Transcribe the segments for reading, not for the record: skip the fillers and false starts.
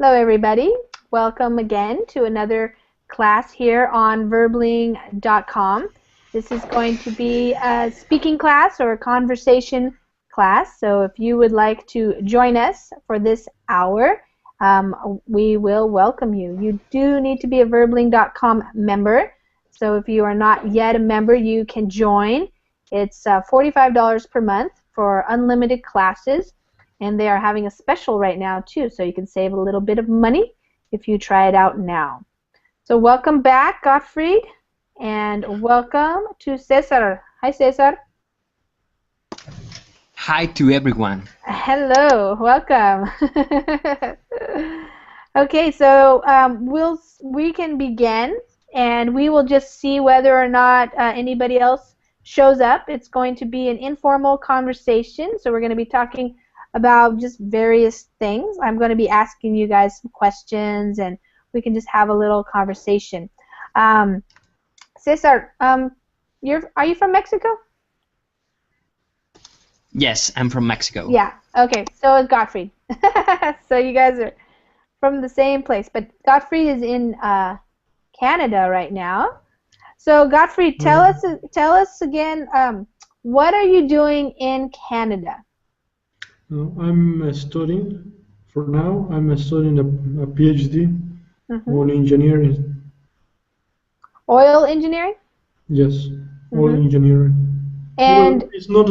Hello, everybody. Welcome again to another class here on Verbling.com. This is going to be a speaking class or a conversation class. So if you would like to join us for this hour, we will welcome you. You do need to be a Verbling.com member. So if you are not yet a member, you can join. It's $45 per month for unlimited classes. And they are having a special right now too, so you can save a little bit of money if you try it out now. So welcome back, Gottfried, and welcome to Cesar. Hi, Cesar. Hi to everyone. Hello, welcome. Okay, so we can begin, and we will just see whether or not anybody else shows up. It's going to be an informal conversation, so we're going to be talking about just various things. I'm going to be asking you guys some questions, and we can just have a little conversation. Cesar, are you from Mexico? Yes, I'm from Mexico. Yeah. Okay. So is Gottfried. So you guys are from the same place, but Gottfried is in Canada right now. So Gottfried, tell us again. What are you doing in Canada? I'm studying. For now, I'm studying a PhD on engineering. Oil engineering? Yes, oil engineering. And well, it's not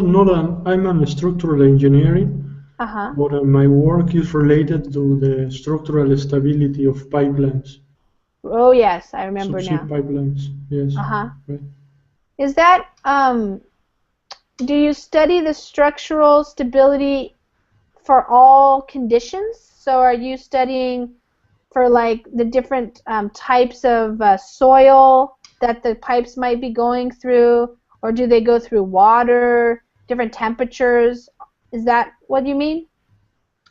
I'm a structural engineering, but my work is related to the structural stability of pipelines. Oh yes, I remember Subsea now. pipelines. Yes. Right. Is that do you study the structural stability for all conditions? So are you studying for like the different types of soil that the pipes might be going through, or do they go through water, different temperatures? Is that what you mean?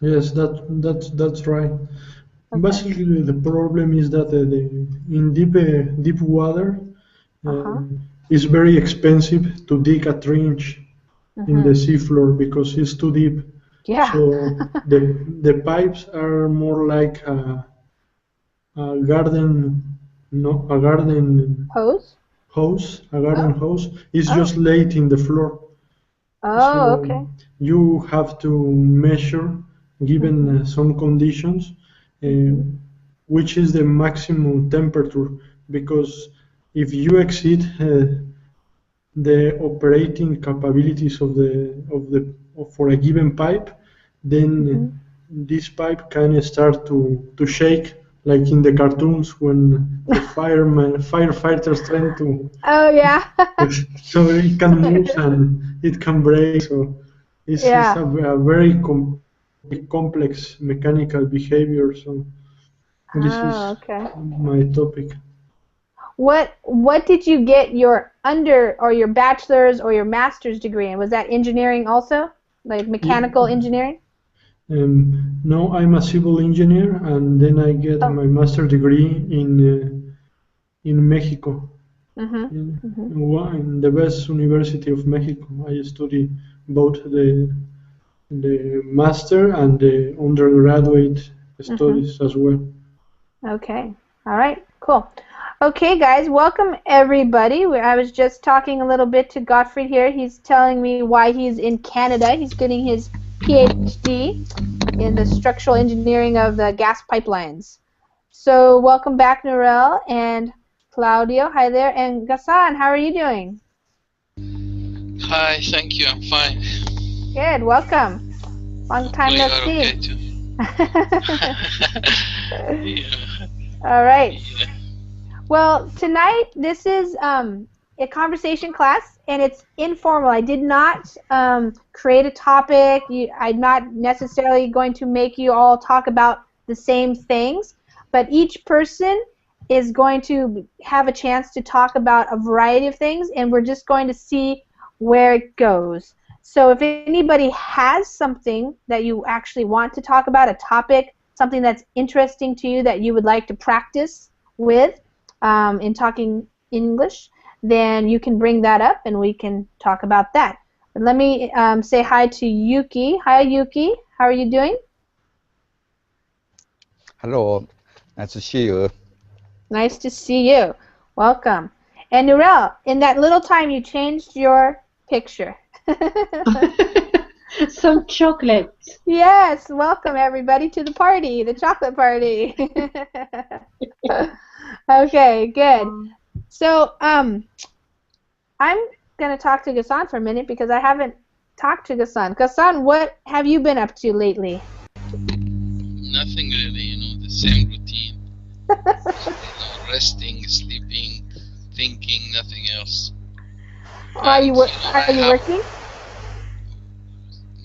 Yes, that's right. Okay. Basically, the problem is that in deep water, it's very expensive to dig a trench in the seafloor because it's too deep. Yeah. So the pipes are more like a garden, no, a garden Hose? hose. A garden hose is Oh. just laid in the floor. Oh, So okay. you have to measure, given some conditions, which is the maximum temperature. Because if you exceed the operating capabilities for a given pipe, then this pipe can start to shake, like in the cartoons when the firefighters trying to. Oh yeah. So it can move and it can break. So it's a very complex mechanical behavior. So this is Okay. my topic. What did you get your your bachelor's or your master's degree in? Was that engineering also? Like mechanical engineering? No, I'm a civil engineer, and then I get my master degree in Mexico, in the best university of Mexico. I study both the master and the undergraduate studies as well. Okay. All right. Cool. Okay, guys, welcome everybody. I was just talking a little bit to Gottfried here. He's telling me why he's in Canada. He's getting his PhD in the structural engineering of the gas pipelines. So welcome back, Norel and Claudio. Hi there. And Gassan, how are you doing? Hi, thank you. I'm fine. Good. Welcome. Long time no see. Okay too. Yeah. All right. Yeah. Well, tonight this is a conversation class, and it's informal. I did not create a topic. I'm not necessarily going to make you all talk about the same things, but each person is going to have a chance to talk about a variety of things, and we're just going to see where it goes. So if anybody has something that you actually want to talk about, a topic, something that's interesting to you that you would like to practice with in talking English, then you can bring that up and we can talk about that. But let me say hi to Yuki. Hi, Yuki. How are you doing? Hello, nice to see you. Nice to see you. Welcome. And Nurel, in that little time you changed your picture. Some chocolates. Yes, welcome everybody to the party, the chocolate party. Okay, good. So, I'm gonna talk to Gassan for a minute because I haven't talked to Gassan. Gassan, what have you been up to lately? Nothing really, the same routine. Resting, sleeping, thinking, nothing else. Are you working?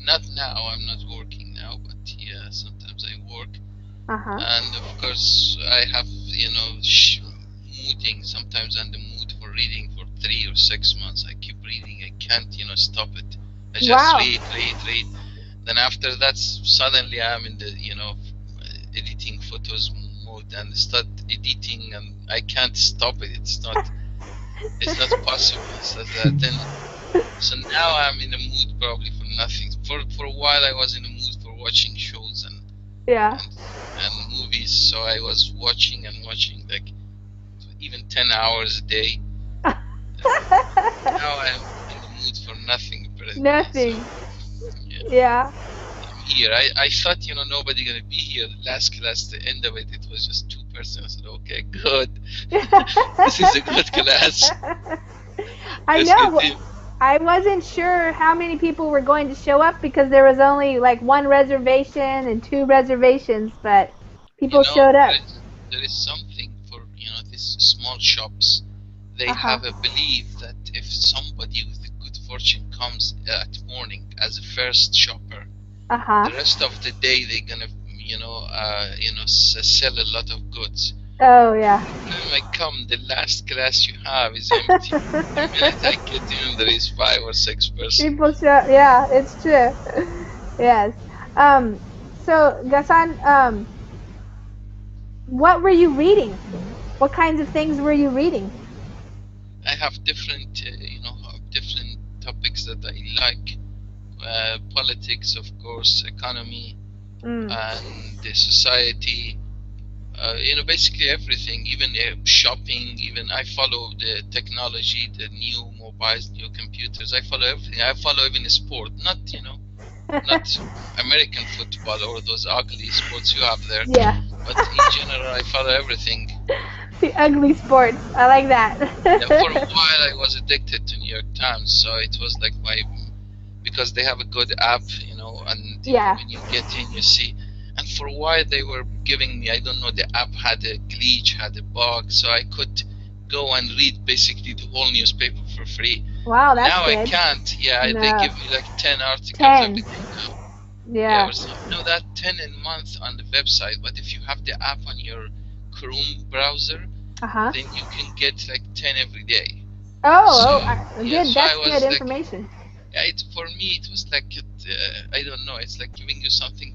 Not now, I'm not working now, but yeah, sometimes I work. And of course, I have, mooding. Sometimes I'm in the mood for reading for 3 or 6 months. I keep reading. I can't, stop it. I just read. Then after that, suddenly I'm in the, editing photos mode and start editing, and I can't stop it. It's not possible. So now I'm in the mood probably for nothing. For a while I was in the mood for watching shows and movies. So I was watching like even 10 hours a day. Now I'm in the mood for nothing. Nothing. So, yeah. I'm here. I thought nobody gonna be here. Last class, the end of it, it was just 2 persons. I said, okay, good. This is a good class. I know. I wasn't sure how many people were going to show up because there was only like 1 reservation and 2 reservations, but people showed up. There is something for these small shops. They have a belief that if somebody with a good fortune comes at morning as a first shopper, the rest of the day they're gonna sell a lot of goods. Oh yeah. When I come, the last class you have is empty. The minute I get in, there is 5 or 6 persons. People show. Yeah, it's true. Yes. So Gassan, what were you reading? What kinds of things were you reading? I have different, different topics that I like. Politics, of course, economy, and the society. Basically everything, even shopping. Even I follow the technology, the new mobiles, new computers. I follow everything. I follow even sport, not not American football or those ugly sports you have there. Yeah. But in general, I follow everything. The ugly sports. I like that. For a while, I was addicted to New York Times, so it was like because they have a good app, and when you get in, you see. And for a while, they were giving me, I don't know, the app had a glitch, had a bug, so I could go and read basically the whole newspaper for free. Wow, that's now good. I can't. Yeah, no. They give me like 10 articles 10. every day now. Yeah. No, that 10 a month on the website, but if you have the app on your Chrome browser, then you can get like 10 every day. Good. That's good information. For me, it was like I don't know. It's like giving you something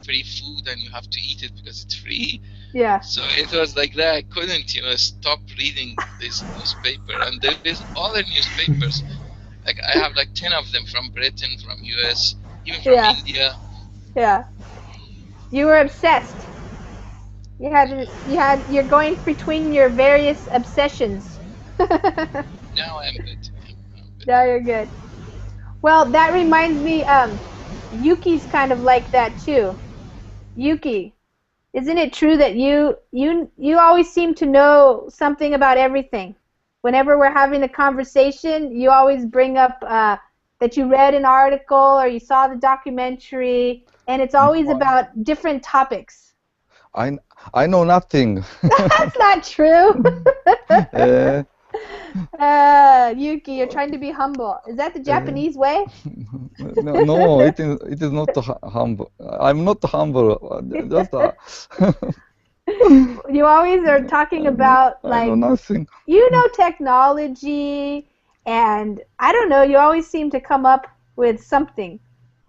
free food, and you have to eat it because it's free. Yeah. So it was like that. I couldn't, stop reading this newspaper, and there is other newspapers. Like I have like 10 of them from Britain, from US, even from India. Yeah. You were obsessed. You're going between your various obsessions. Now I'm good. Now you're good. Well, that reminds me, Yuki's kind of like that too. Yuki, isn't it true that you always seem to know something about everything? Whenever we're having a conversation, you always bring up that you read an article or you saw the documentary, and it's always about different topics. I know nothing. That's not true. Yuki, you're trying to be humble. Is that the Japanese way? No, it is not humble. I'm not humble. Just you always are talking about I know nothing. Technology, and I don't know. You always seem to come up with something.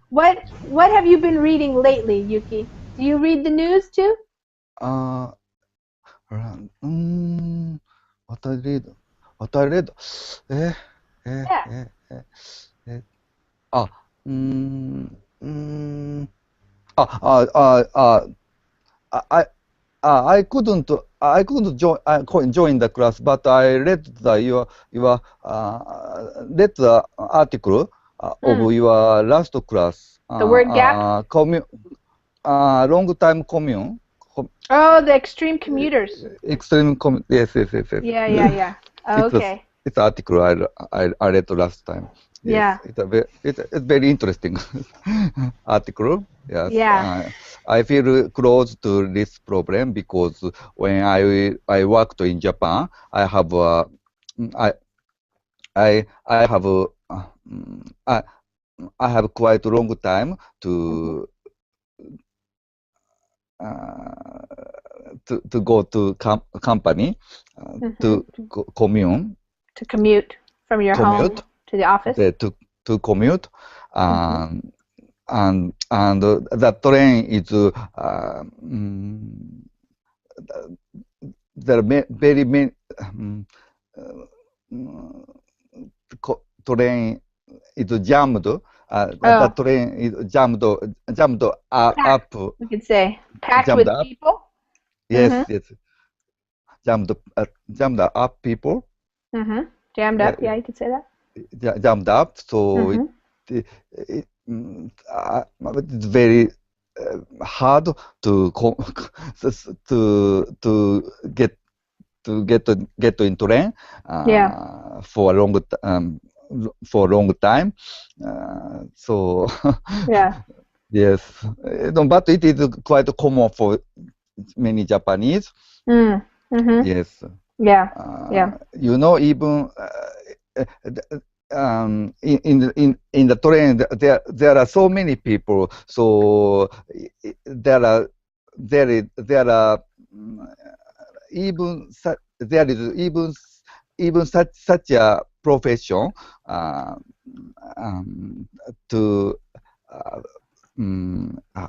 What have you been reading lately, Yuki? Do you read the news too? What I read? I couldn't join the class, but I read read the article of your last class. The word gap? Long time commune. Oh, the extreme commuters. Extreme yes. Yeah. Okay. It's an article I read last time. Yes, Yeah. it's very interesting article. Yes, Yeah. I feel close to this problem because when I worked in Japan, I have I have I have quite a long time to go to company to commune. To commute from your home to the office. To commute, and the train is there are very many train is jammed. The train is jammed up. We could say packed jammed with up. people. Yes. Jammed up people. Jammed up. Yeah, you could say that. Jammed up. So it's very hard to get in train for a long time. So yes, but it is quite common for many Japanese. Yes. Yeah. You know, even in the train there are so many people. So there are even there is even such a profession to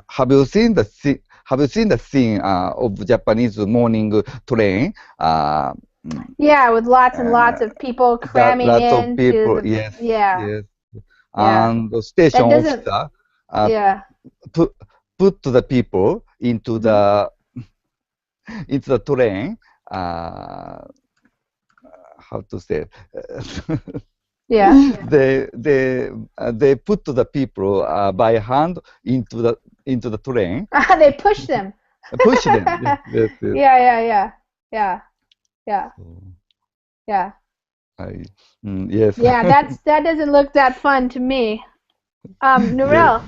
have you seen the scene of Japanese morning train? Yeah, with lots and lots of people cramming in. Lots of people, yes. And the station officer put the people into the train. How to say? They put the people by hand into the train. They push them. Push them. Yes. Yeah. Yes. Yeah, that doesn't look that fun to me. Narelle,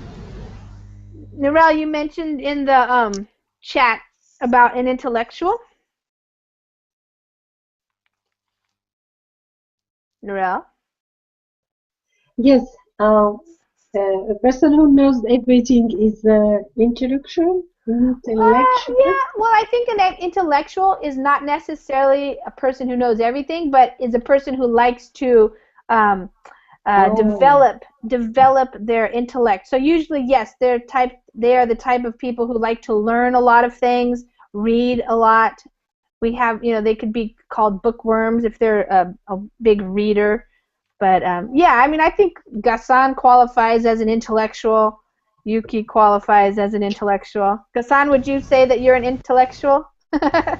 you mentioned in the chat about an intellectual. Narelle? Yes. A person who knows everything is intellectual. Well, I think an intellectual is not necessarily a person who knows everything, but is a person who likes to develop their intellect. So usually, yes, they are the type of people who like to learn a lot of things, read a lot. We have, they could be called bookworms if they're a big reader. But I think Gassan qualifies as an intellectual. Yuki qualifies as an intellectual. Gassan, would you say that you're an intellectual? I'm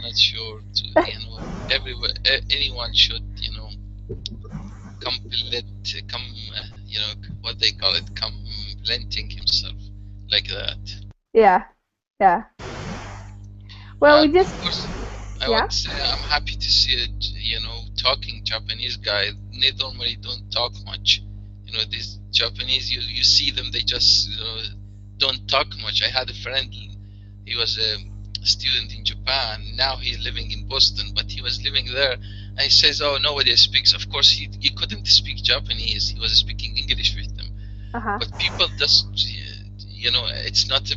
not sure. Anyone should, what they call it, complementing himself like that. Yeah. Well, we just. Of course, I would say I'm happy to see it. Talking Japanese guy. They normally don't talk much. These Japanese, you see them, they just don't talk much. I had a friend. He was a student in Japan. Now he's living in Boston, but he was living there. And he says, "Oh, nobody speaks." Of course, he couldn't speak Japanese. He was speaking English with them. But people just, it's not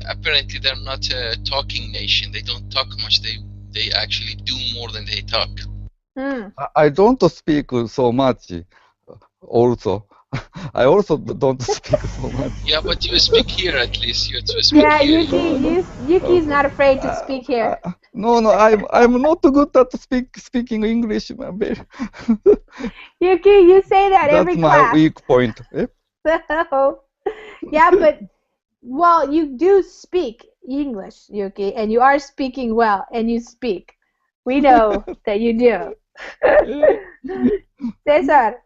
apparently they're not a talking nation. They don't talk much. They actually do more than they talk. I don't speak so much. Also, I also don't speak so much. Yeah, but you speak here at least. You speak here. Yuki's not afraid to speak here. No, I'm not good at speaking English. Yuki, you say that every class. That's my weak point. Yeah, but Well, you do speak English, Yuki, and you are speaking well, and you speak. We know that you do. Cesar,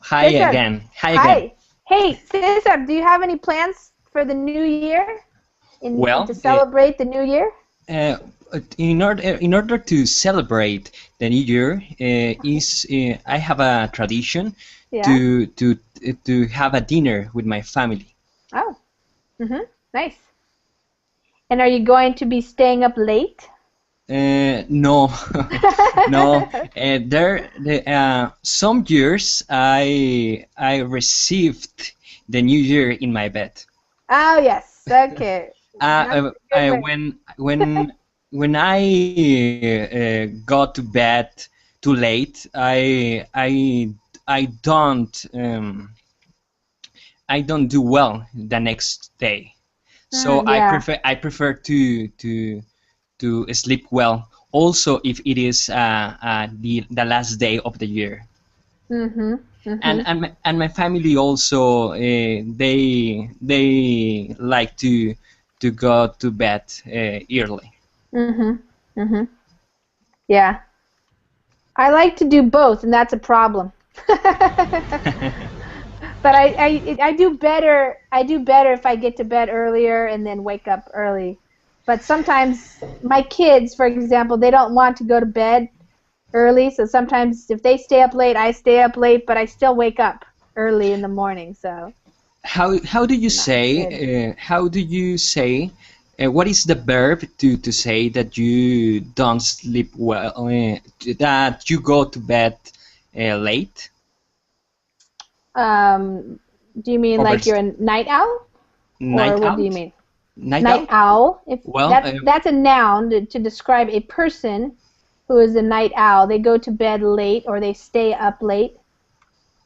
Hi Cesar, again. Hi again. hi. Hey, Cesar, do you have any plans for the new year and to Well, celebrate the new year? uh, in order to celebrate the New Year, I have a tradition Yeah. to have a dinner with my family. Oh. Nice. And are you going to be staying up late? No, no. Some years I received the New Year in my bed. Oh, yes. Okay. That's a good way. When I got to bed too late, I don't do well the next day. So Yeah. I prefer to sleep well. Also, if it is the last day of the year. Mm-hmm. Mm-hmm. And my family also they like to go to bed early. Mm-hmm. Mm-hmm. Yeah. I like to do both, and that's a problem. But I do better. I do better if I get to bed earlier and then wake up early. But sometimes my kids, for example, they don't want to go to bed early, so sometimes if they stay up late, I stay up late, but I still wake up early in the morning, so How do you not say good. what is the verb to say that you don't sleep well, that you go to bed late? Um, do you mean Over like you're a night owl, or night what do you out? mean? Night Night out? owl. If Well, that's a noun to describe a person who is a night owl. They go to bed late or they stay up late.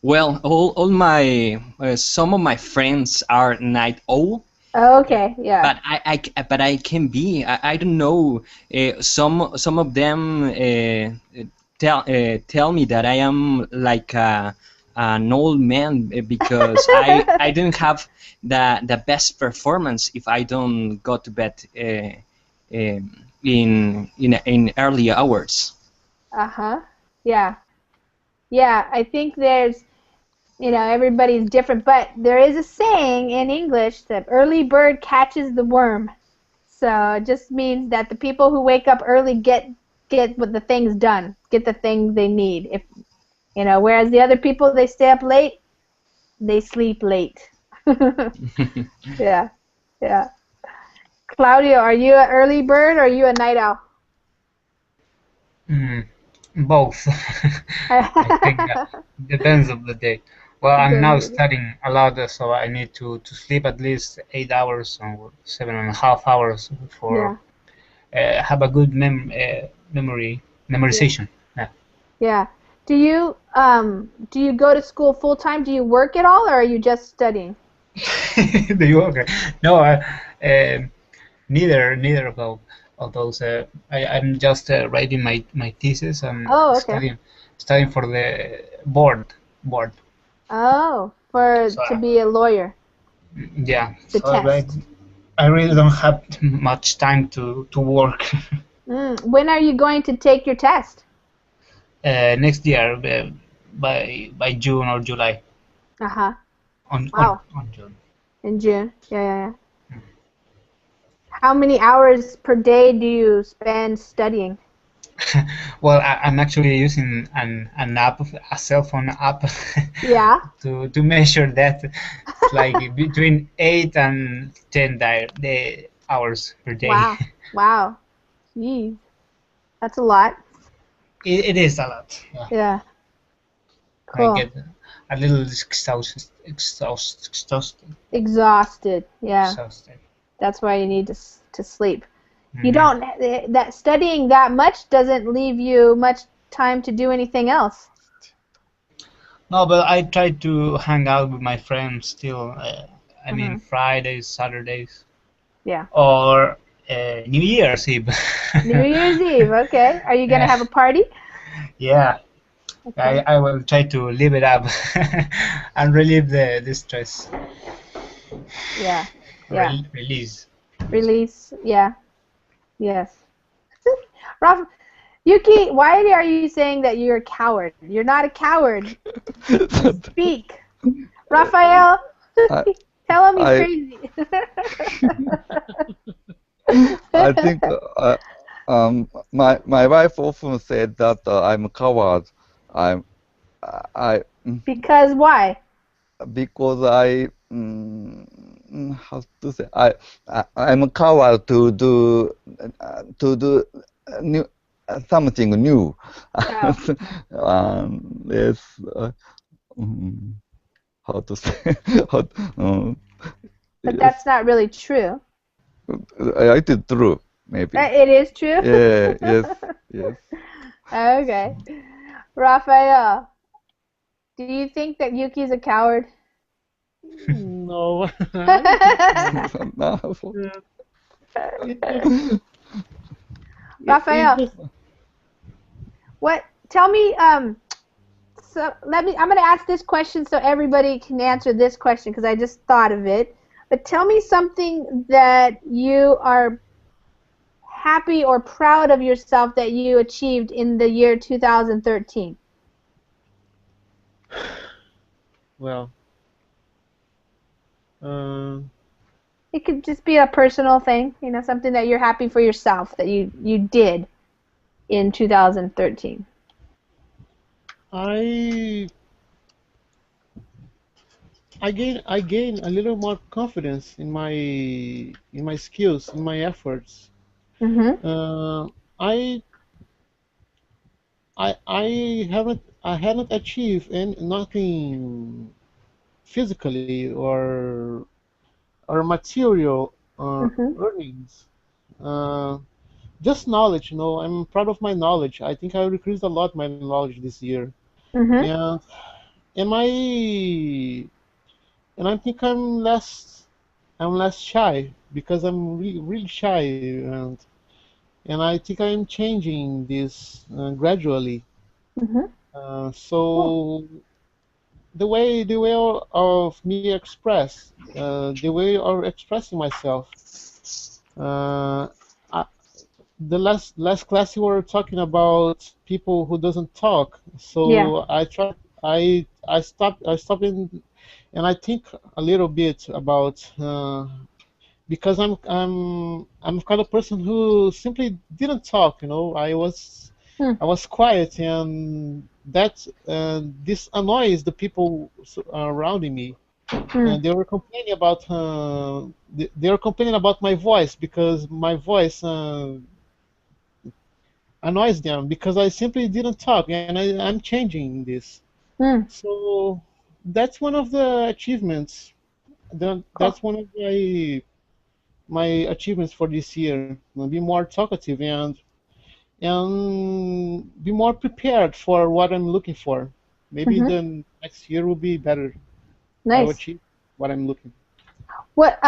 well, all my some of my friends are night owl, Oh, okay, yeah. but I can be. I don't know. Some of them tell me that I am like an old man because I don't have the best performance if I don't go to bed in early hours. Uh-huh. Yeah. Yeah, I think there's, everybody's different, but there is a saying in English that early bird catches the worm. So it just means that the people who wake up early get what the things done, get the things they need. If whereas the other people they stay up late, they sleep late. Yeah, yeah. Claudio, are you an early bird or are you a night owl? Mm, both. I think depends of the day. Well, I'm now Depends. studying a lot, so I need to sleep at least 8 hours or 7.5 hours for Yeah, have a good yeah, memorization. Yeah. yeah. Do you go to school full time? Do you work at all, or are you just studying? Do you okay? No, neither of those. I'm just writing my thesis and Oh, okay. studying for the board. Oh, for So to be a lawyer, yeah, the so test. I really don't have much time to work. When are you going to take your test? Next year, by June or July. Uh-huh. On on Wow. on June. In June. Yeah, yeah, yeah. How many hours per day do you spend studying? Well, I'm actually using an app, a cell phone app, Yeah. to measure that. It's like between 8 and 10 the hours per day. Wow. Wow. Jeez. That's a lot. It is a lot. Yeah. Yeah. I Cool. get a little Exhausted. Yeah. exhausted. That's why you need to sleep. You Mhm. don't that studying that much doesn't leave you much time to do anything else. No, but I try to hang out with my friends still. I mean, Hmm. Fridays, Saturdays, Yeah. or New Year's Eve. New Year's Eve. Okay. Are you gonna Yeah, have a party? yeah. Okay. I will try to live it up and relieve the stress. Yeah. Yeah. Release. Release. Yeah. Yes. Raf, Yuki, why are you saying that you're a coward? You're not a coward. Speak. Raphael, I, tell him he's I, crazy. I think my wife often said that I'm a coward. I'm I Because why? because how to say I'm a coward to do new something new. Oh, Yes, mm, how to say how, but yes, that's not really true. I did true maybe. It is true. Yeah, yes, yes. Okay. Raphael, do you think that Yuki's a coward? No, I don't think so. Now, Yeah, it just it Raphael, just what? Tell me. So I'm going to ask this question so everybody can answer this question because I just thought of it. But tell me something that you are happy or proud of yourself that you achieved in the year 2013. well. Uh, It could just be a personal thing, something that you're happy for yourself that you did in 2013. I I gain a little more confidence in my skills, in my efforts. Mhm. Uh, I I haven't achieved nothing physically or material Mhm. earnings. Uh, just knowledge, I'm proud of my knowledge. I think I increased a lot my knowledge this year. Mhm. And am I and I think I'm less shy because I'm really shy, and I think I'm changing this gradually. Mhm. Cool. So the way of me express, the way of expressing myself. Uh, I, the last class you were talking about people who doesn't talk. Yeah. So I stopped and I think a little bit about. Because I'm kind of person who simply didn't talk. Hmm. I was quiet, and that this annoys the people around me. Hmm. They were complaining about they were complaining about my voice because my voice annoys them because I simply didn't talk, and I'm changing this. Hmm. So that's one of the achievements. Cool. That's one of my achievements for this year. Be more talkative and be more prepared for what I'm looking for. Maybe Mhm. the next year will be better. I will Nice. achieve what I'm looking. What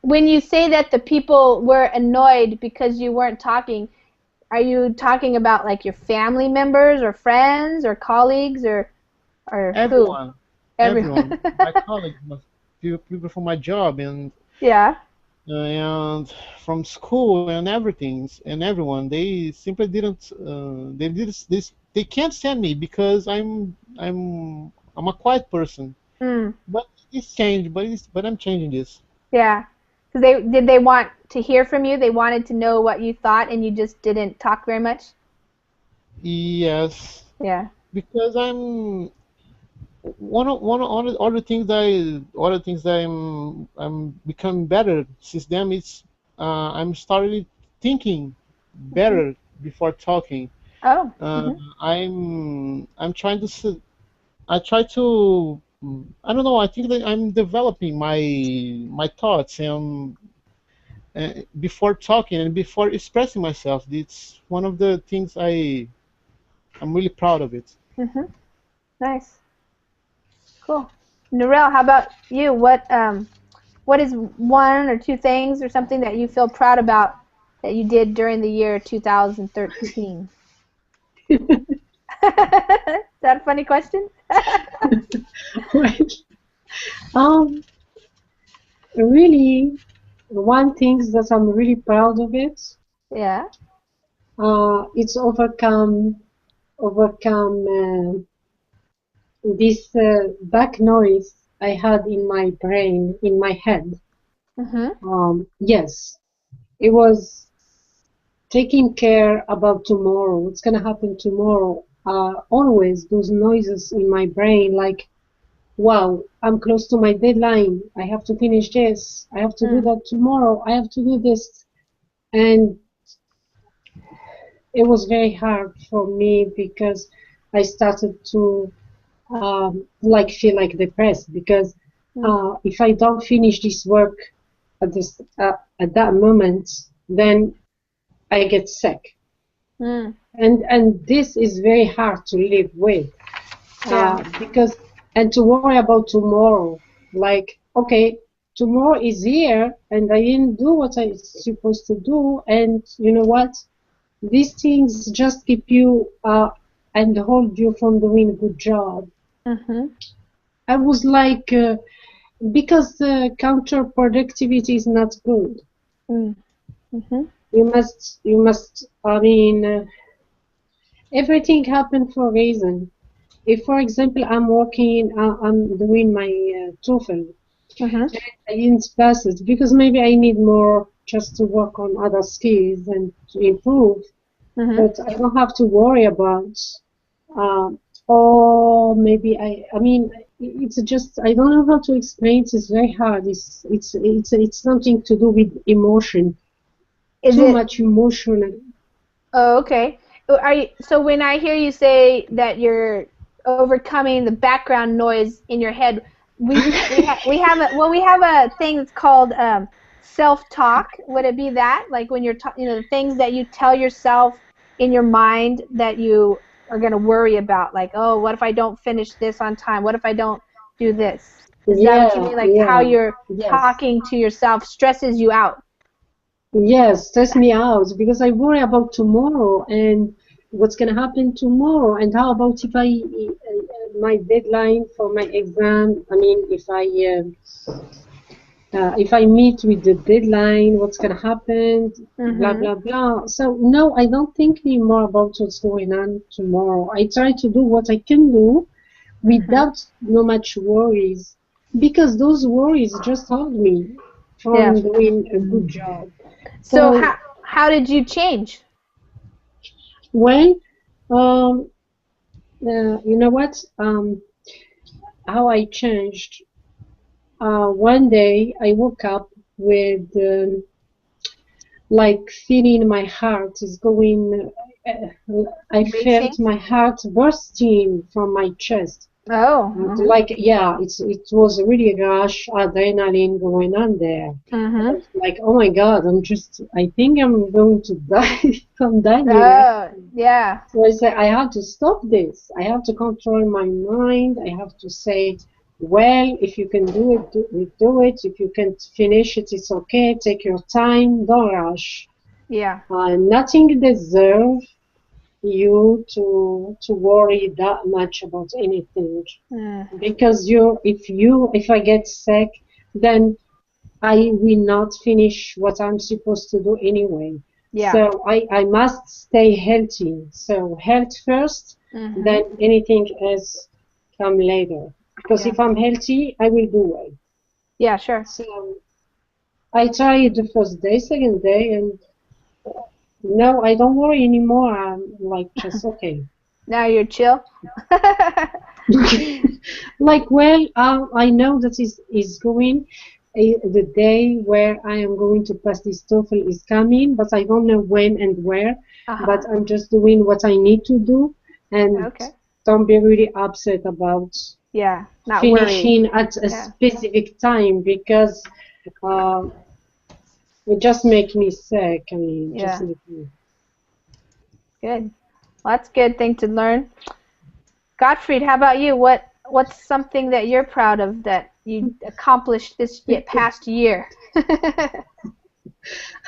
when you say that the people were annoyed because you weren't talking, are you talking about like your family members or friends or colleagues or who? Everyone, Everyone. everyone, my colleagues, people from my job Yeah. and from school and everything and everyone, they simply didn't they did this they can't stand me because I'm a quiet person. Hmm. But it's changed. But I'm changing this. Yeah. Because did they want to hear from you? They wanted to know what you thought, and you just didn't talk very much. Yes, Yeah. because I'm one of all the things that I'm becoming better since then. It's I'm started thinking Mhm. better before talking. Oh. Uh, Mhm. I'm trying to I try to I don't know. I think that I'm developing my thoughts and before talking and before expressing myself. It's one of the things I'm really proud of it. Mhm. Nice. Cool. Narelle, how about you? What is one or two things or something that you feel proud about that you did during the year 2013? Tell that a funny question? Well, really, one thing that I'm really proud of it, Yeah. it's overcome this back noise I had in my brain, in my head. Yes, it was taking care about tomorrow, what's gonna happen tomorrow. Always those noises in my brain, like, wow, I'm close to my deadline. I have to finish this. I have to do that tomorrow. I have to do this. And it was very hard for me because I started to like feel like depressed because if I don't finish this work at that moment, then I get sick. And this is very hard to live with because and to worry about tomorrow, like, okay, tomorrow is here and I didn't do what I was supposed to do, and you know what, these things just keep you and hold you from doing a good job. I was like because counterproductivity is not good. You must I mean everything happened for a reason. If, for example, I'm doing my TOEFL, and I didn't pass it because maybe I need more just to work on other skills and to improve, but I don't have to worry about, or maybe I mean, it's just, I don't know how to explain it. It's very hard. It's something to do with emotion. Too much emotion. Oh, okay. So when I hear you say that you're overcoming the background noise in your head, we have a thing that's called self-talk. Would it be that, like when you're the things that you tell yourself in your mind that you are going to worry about, like, oh, what if I don't finish this on time? What if I don't do this? Is that what you mean? Like how you're talking to yourself stresses you out? Yes, stress me out because I worry about tomorrow and what's going to happen tomorrow, and how about if my deadline for my exam, I mean, if I meet with the deadline, what's going to happen, blah, blah, blah. So, no, I don't think anymore about what's going on tomorrow. I try to do what I can do without no much worries, because those worries just hold me from doing a good job. So how did you change? Well, you know what? How I changed. One day I woke up with like feeling my heart is going. I felt my heart bursting from my chest. Oh. Like, yeah, it was really a rush adrenaline going on there. Like, oh my God, I think I'm going to die. I'm dying. Yeah. So I said, I have to stop this. I have to control my mind. I have to say, well, if you can do it, do it. If you can't finish it, it's okay. Take your time. Don't rush. Yeah. Nothing deserves you to worry that much about anything, because if I get sick, then I will not finish what I'm supposed to do anyway. So I must stay healthy. So health first, then anything else come later, because if I'm healthy, I will do well. Yeah, sure. So I tried the first day, second day, and no, I don't worry anymore. I'm like, just okay. Now you're chill? Like, well, I know that is going, the day where I am going to pass this TOEFL is coming, but I don't know when and where. But I'm just doing what I need to do, and don't be really upset about not finishing worried. at a specific time, because it just makes me sick. I mean, just make me. Good. Well, that's a good thing to learn. Gottfried, how about you? What's something that you're proud of that you accomplished this past year?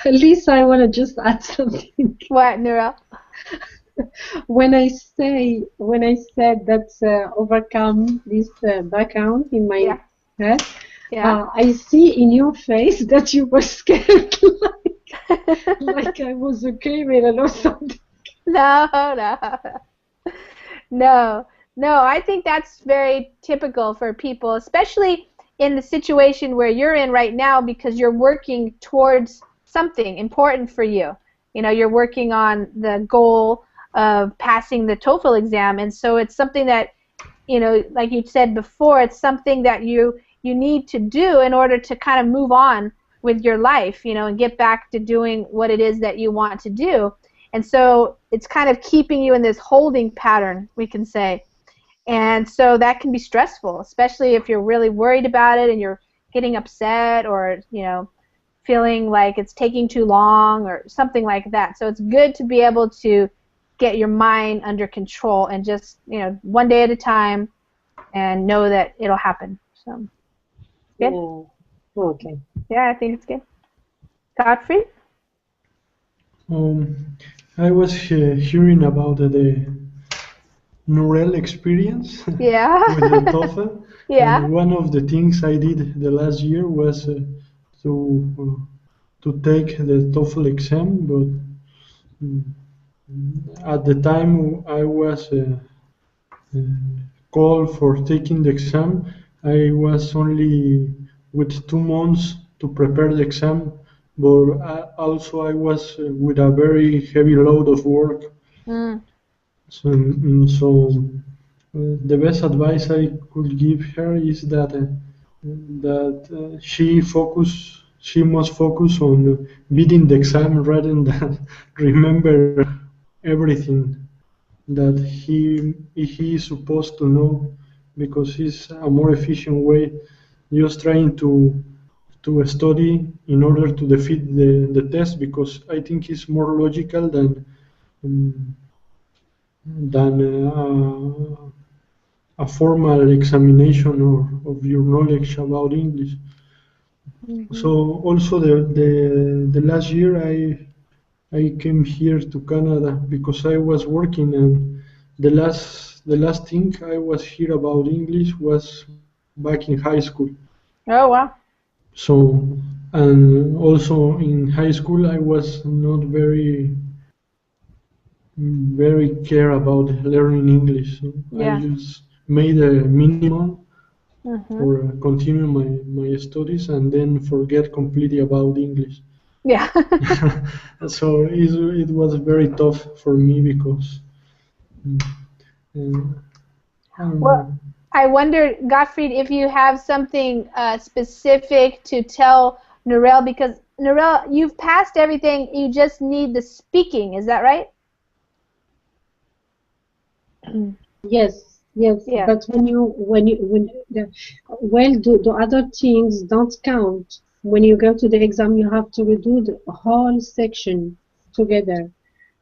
Lisa, I want to just add something. What, Nura? when I said that overcome this background in my Yeah. head, Yeah. I see in your face that you were scared, like I was a criminal or something. No, no. No, no, I think that's very typical for people, especially in the situation where you're in right now because you're working towards something important for you. You know, you're working on the goal of passing the TOEFL exam, and so it's something that, you know, like you said before, it's something that you need to do in order to kind of move on with your life, you know, and get back to doing what it is that you want to do. And so it's kind of keeping you in this holding pattern, we can say. And so that can be stressful, especially if you're really worried about it and you're getting upset or, you know, feeling like it's taking too long or something like that. So it's good to be able to get your mind under control and just, you know, one day at a time and know that it'll happen. So, good. Yeah. Okay. Yeah, I think it's good. Godfrey? I was hearing about the Neural experience Yeah. with the TOEFL, Yeah. and one of the things I did the last year was to take the TOEFL exam, but mm, at the time I was uh, called for taking the exam, I was only with 2 months to prepare the exam, but also I was with a very heavy load of work. Mm. So, the best advice I could give her is that she must focus on beating the exam rather than remember everything that he is supposed to know, because it's a more efficient way just trying to study in order to defeat the test, because I think it's more logical um, than a formal examination of your knowledge about English. So Mhm. also the last year I came here to Canada because I was working, and the last thing I was here about English was back in high school. Oh, wow. So, and also in high school I was not very care about learning English. So I Yeah. just made a minimum Mhm. for continue my studies and then forget completely about English. Yeah. So it was very tough for me because mm, I don't Well, know. I wonder, Gottfried, if you have something specific to tell Narelle, because Narelle, you've passed everything. You just need the speaking. Is that right? Yes, yes, Yeah. but when the other things don't count. When you go to the exam, you have to redo the whole section together.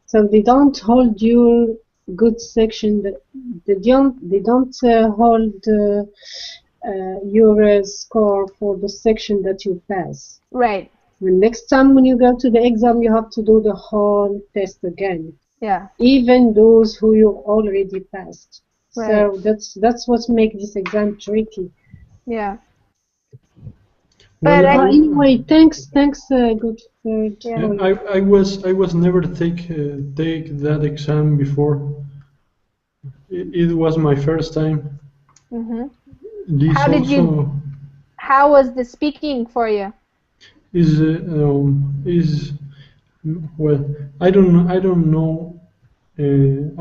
So they don't hold your good section. They don't hold your score for the section that you pass. Right. And next time when you go to the exam, you have to do the whole test again, Yeah. even those who you already passed. Right. So that's what makes this exam tricky. Yeah. But Well, Anyway, thanks, Goodford, yeah. for I was never take that exam before. It was my first time. Mhm. This How did you? also How was the speaking for you? is well. I don't know.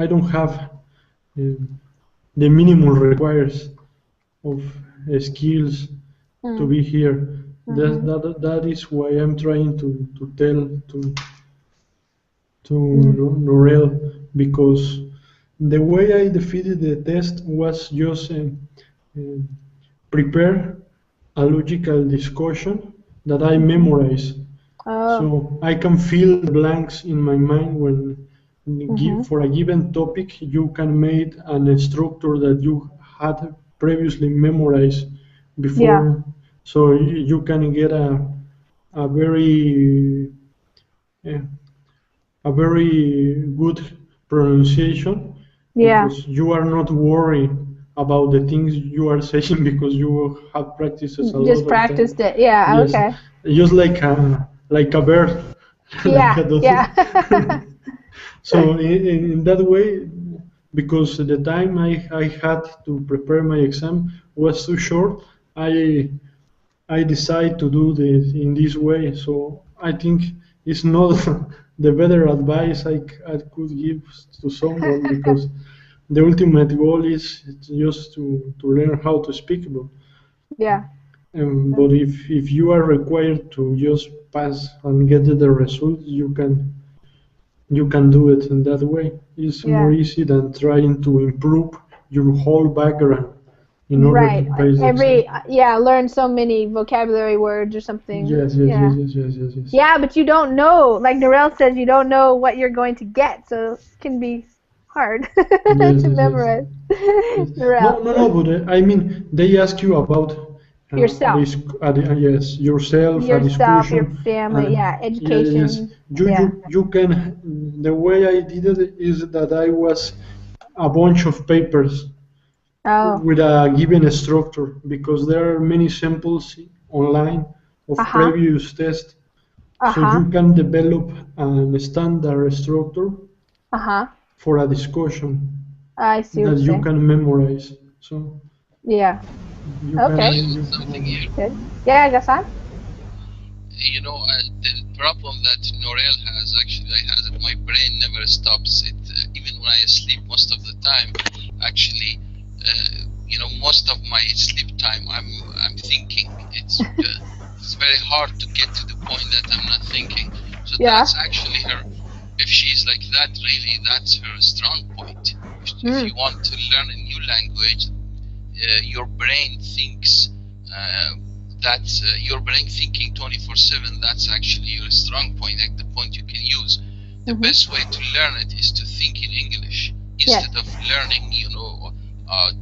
I don't have the minimum requires of skills to Mm. be here. Mhm. That is why I'm trying to tell to Mm. Norel, because the way I defeated the test was just uh, prepare a logical discussion that I Mhm. memorize. Oh. So I can fill the blanks in my mind when Mhm. for a given topic you can make an structure that you had previously memorized Yeah. before, so you can get a very uh, a very good pronunciation Yeah. because you are not worried about the things you are saying because you have practiced a lot Just of time. practiced it. Yeah. Yes, Okay. just like a bird, like Yeah. a dove. Yeah. So in that way, because the time I had to prepare my exam was too short, I I decide to do this in this way. So I think it's not the better advice I could give to someone because the ultimate goal is just to learn how to speak. Yeah. But if you are required to just pass and get the result, you can do it in that way. It's more Yeah. easy than trying to improve your whole background in order to Right. pass the exam. Every yeah, learn so many vocabulary words or something. Yes, yes, yes, Yeah. yes, yes, yes, yes. Yeah, but you don't know. Like Narelle says, you don't know what you're going to get, so it can be hard Yes, to yes, yes. memorize. Yes. No, Narelle. no, no, but I mean, they ask you about Yourself. yes, yourself, a Yourself, your discussion, family, and yeah, yes, yes, education. you, Yeah. you, you can. The way I did it is that I was a bunch of papers Oh. with a given structure because there are many samples online of Uh-huh. previous tests, so Uh-huh. you can develop a standard structure Uh-huh. for a discussion I see what that you're you saying. can memorize. So Yeah. you Okay. can Add you something here. Good. Yeah, Gassan? The problem that Norel has, actually, I has it. My brain never stops. It even when I sleep, most of the time, actually, most of my sleep time, I'm thinking. It's very hard to get to the point that I'm not thinking. So Yeah. that's actually her. If she's like that, really, that's her strong point. If Mm. you want to learn a new language, your brain thinks your brain thinking 24/7. That's actually your strong point, like the point you can use. The Mm-hmm. best way to learn it is to think in English instead of learning,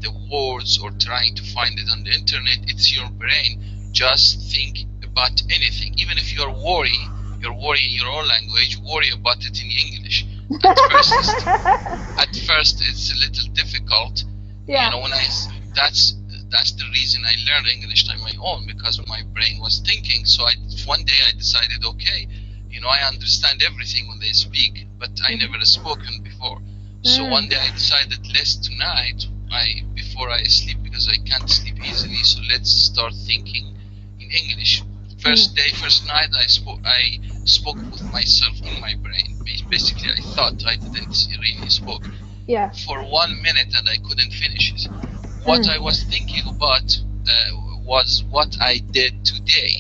the words or trying to find it on the internet. It's your brain. Just think about anything, even if you're worrying in your own language. Worry about it in English. At first, it's a little difficult. Yeah. That's the reason I learned English on my own, because my brain was thinking. So one day I decided, okay, I understand everything when they speak, but I never spoken before. So one day I decided, tonight, before I sleep, because I can't sleep easily, so let's start thinking in English. First night I spoke with myself in my brain. Basically, I thought, I didn't really spoke. Yeah. For 1 minute, and I couldn't finish it. What I was thinking about was what I did today.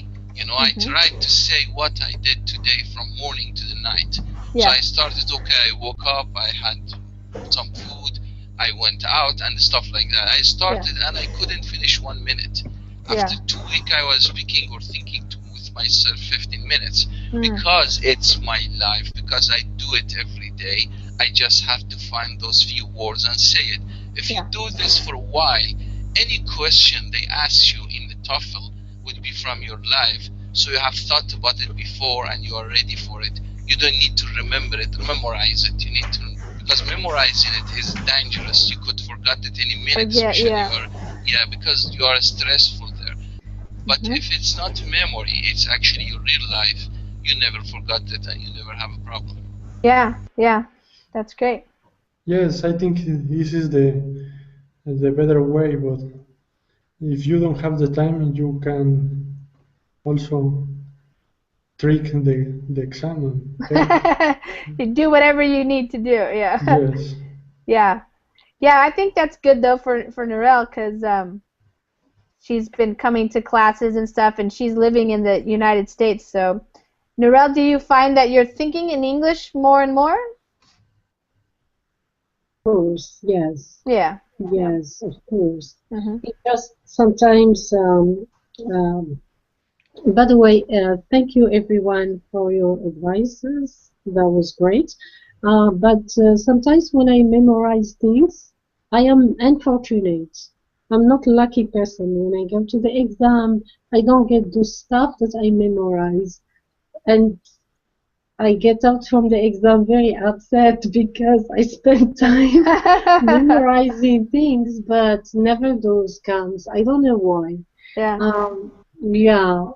I tried to say what I did today from morning to the night. Yeah. So I started, okay, I woke up, I had some food, I went out and stuff like that. I started and I couldn't finish 1 minute. After 2 weeks, I was speaking or thinking with myself 15 minutes because it's my life, because I do it every day. I just have to find those few words and say it. If you do this for a while, any question they ask you in the TOEFL would be from your life. So you have thought about it before and you are ready for it. You don't need to remember it, memorize it. You need to, because memorizing it is dangerous. You could forget it any minute, especially because you are stressful there. But if it's not memory, it's actually your real life. You never forgot it and you never have a problem. Yeah, yeah, that's great. Yes, I think this is the better way. But if you don't have the time, you can also trick the exam. You do whatever you need to do. Yeah. Yes. Yeah. Yeah, I think that's good though for Narelle because she's been coming to classes and stuff, and she's living in the United States. So, Narelle, do you find that you're thinking in English more and more? Of course, yes. Yeah. Yes, of course. Mm-hmm. It just sometimes, by the way, thank you everyone for your advices. That was great. But sometimes when I memorize things, I am unfortunate. I'm not a lucky person. When I go to the exam, I don't get the stuff that I memorize. And I get out from the exam very upset because I spent time memorizing things, but never those counts. I don't know why. Yeah. Yeah.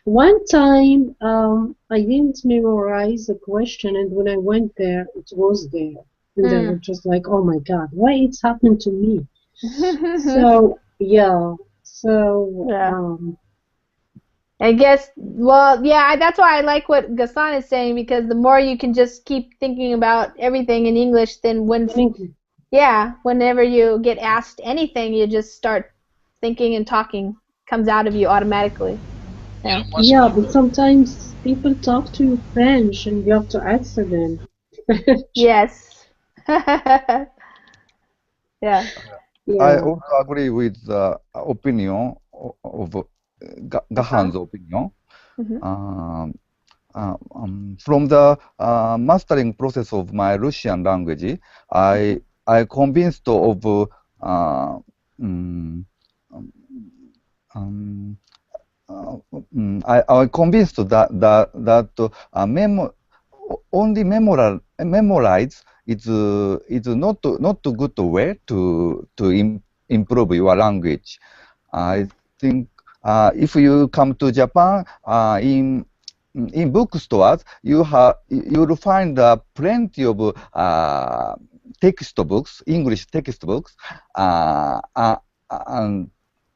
One time, I didn't memorize a question, and when I went there, it was there. And I was just like, oh my God, why it's happened to me? So, yeah. So, Yeah. I guess, well, yeah, that's why I like what Gassan is saying, because the more you can just keep thinking about everything in English, then whenever you get asked anything, you just start thinking and talking. Comes out of you automatically. You Yeah. know, most yeah, but people. sometimes people talk to you French and you have to answer them. Yes. Yeah. I Yeah. also agree with the opinion of Gassan? Gahan's opinion. Mm-hmm. From the mastering process of my Russian language, I convinced of mm, um, I convinced that only memorize is not a good way to improve your language. I think if you come to Japan in bookstores, you'll find plenty of textbooks, English textbooks, and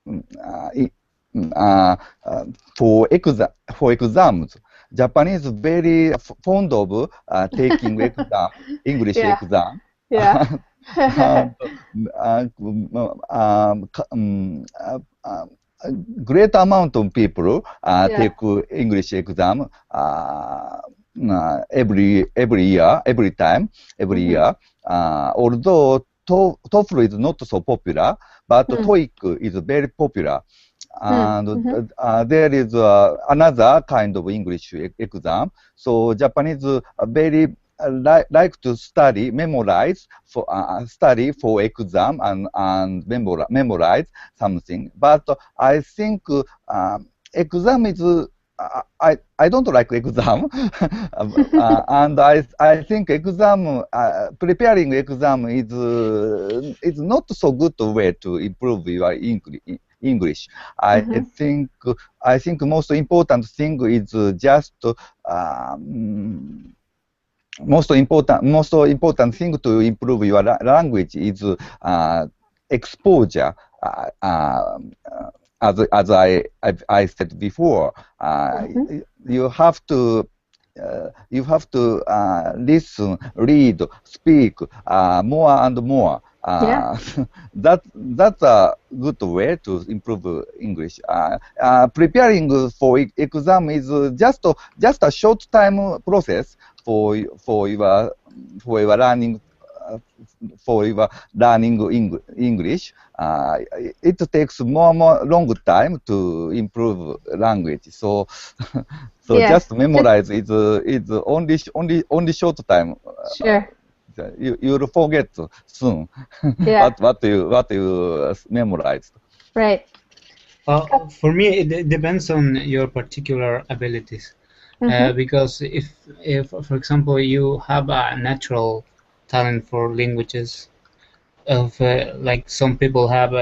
uh, i- uh, for exams. Japanese very fond of taking exam, English Yeah. exam. Yeah. And, a great amount of people Yeah. take English exam every year, every Mm-hmm. year. Although TOEFL is not so popular, but TOEIC is very popular. And Mm-hmm. there is another kind of English exam. So Japanese very like to study for exam and memorize something. But I think exam is I don't like exam, and I think exam preparing exam is not so good way to improve your English. I Mm-hmm. think I think most important thing is just um, most important thing to improve your language is exposure. Uh, uh, as I said before, Mm-hmm. you have to listen, read, speak more and more. Yeah. That's a good way to improve English. Preparing for exam is just a short time process for your for your learning uh, for your learning English. It takes more long time to improve language. So so Yes. just memorize is only short time. Sure. You'll forget soon Yeah. what you memorized. Right. For me, it depends on your particular abilities. Mm-hmm. Because if, for example, you have a natural talent for languages, of like some people have,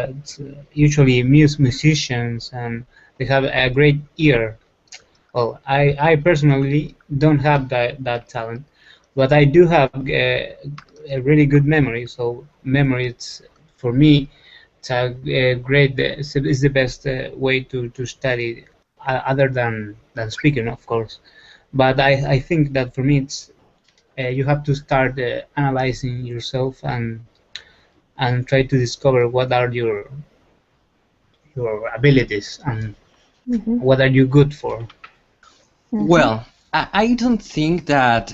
usually musicians, and they have a great ear. Well, I personally don't have that talent, but I do have a really good memory. So memory, it's for me, it's a great is the best way to study, other than speaking, of course. But I think that for me, it's you have to start analyzing yourself, and try to discover what are your abilities, and Mm-hmm. what are you good for. Mm-hmm. Well, I don't think that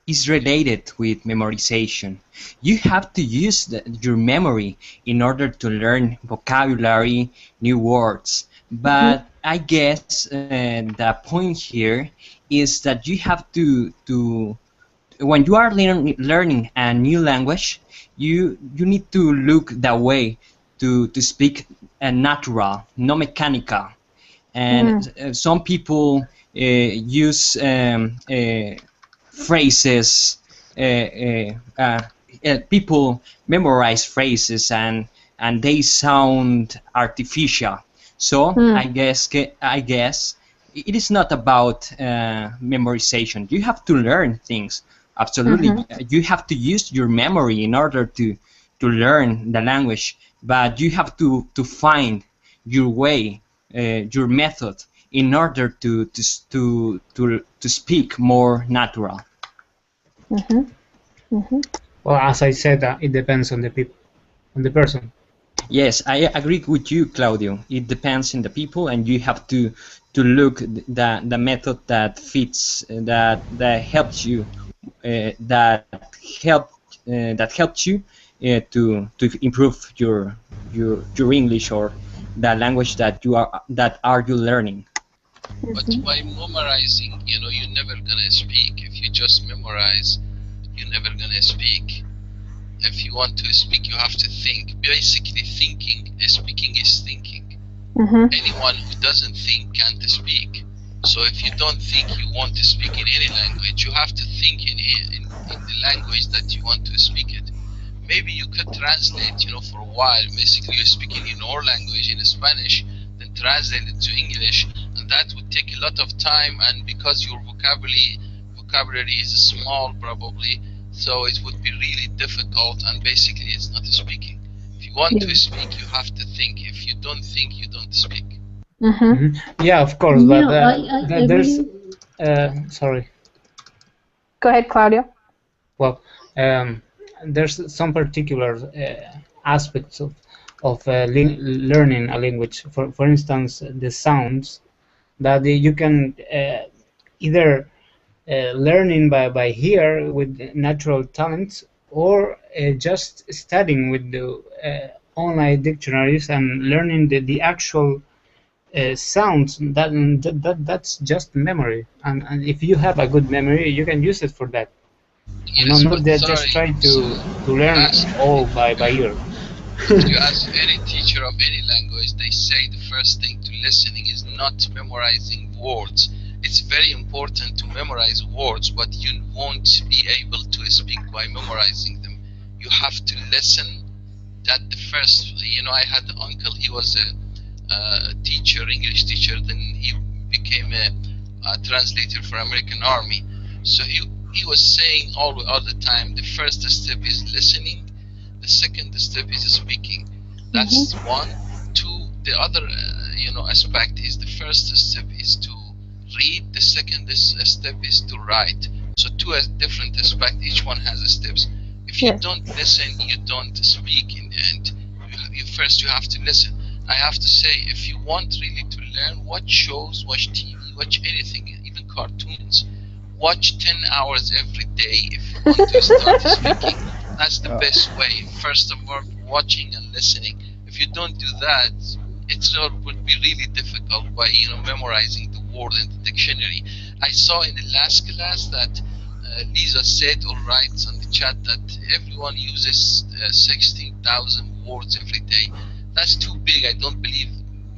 is related with memorization. You have to use your memory in order to learn vocabulary, new words. Mm-hmm. But I guess the point here is that you have to when you are learning a new language, you need to look that way to speak natural, no mechanical. And some people use phrases. People memorize phrases and they sound artificial. So I guess it is not about memorization. You have to learn things. Absolutely, you have to use your memory in order to learn the language, but you have to find your way, your method, in order to speak more natural. Well, as I said, it depends on the people, on the person. Yes, I agree with you, Claudio. It depends on the people, and you have to look the method that fits, that helps you, that help that helps you to improve your English or the language that you learning. But by memorizing, you're never gonna speak. If you just memorize, you're never gonna speak. If you want to speak, you have to think. Basically, speaking is thinking. Anyone who doesn't think can't speak. So if you don't think you want to speak in any language, you have to think in the language that you want to speak it. Maybe you could translate, for a while. Basically, you're speaking in your language, in Spanish, then translate it to English, and that would take a lot of time. And because your vocabulary is small, probably, so it would be really difficult. And basically, it's not speaking. If you want to speak, you have to think. If you don't think, you don't speak. Yeah, of course, but there's sorry. Go ahead, Claudio. Well, there's some particular aspects of learning a language. For instance, the sounds that you can either learning by hear with natural talents, or just studying with the online dictionaries and learning the actual sounds. That's just memory, and if you have a good memory, you can use it for that. Yes, Not but just trying to learn all by ear. If you ask any teacher of any language, they say the first thing to listening is not memorizing words. It's very important to memorize words, but you won't be able to speak by memorizing them. You have to listen. That the first, I had an uncle, he was a teacher, English teacher, then he became a translator for American Army. So he was saying all the time, the first step is listening, the second step is speaking. That's one. Two, the other aspect is the first step is to read, the second step is to write. So two different aspects, each one has steps. If you don't listen, you don't speak in the end. First you have to listen. I have to say, if you want really to learn, watch shows, watch TV, watch anything, even cartoons. Watch 10 hours every day if you want to start speaking. That's the best way. First of all, watching and listening. If you don't do that, it would be really difficult by memorizing the word in the dictionary. I saw in the last class that Lisa said or writes on the chat that everyone uses 16,000 words every day. That's too big. I don't believe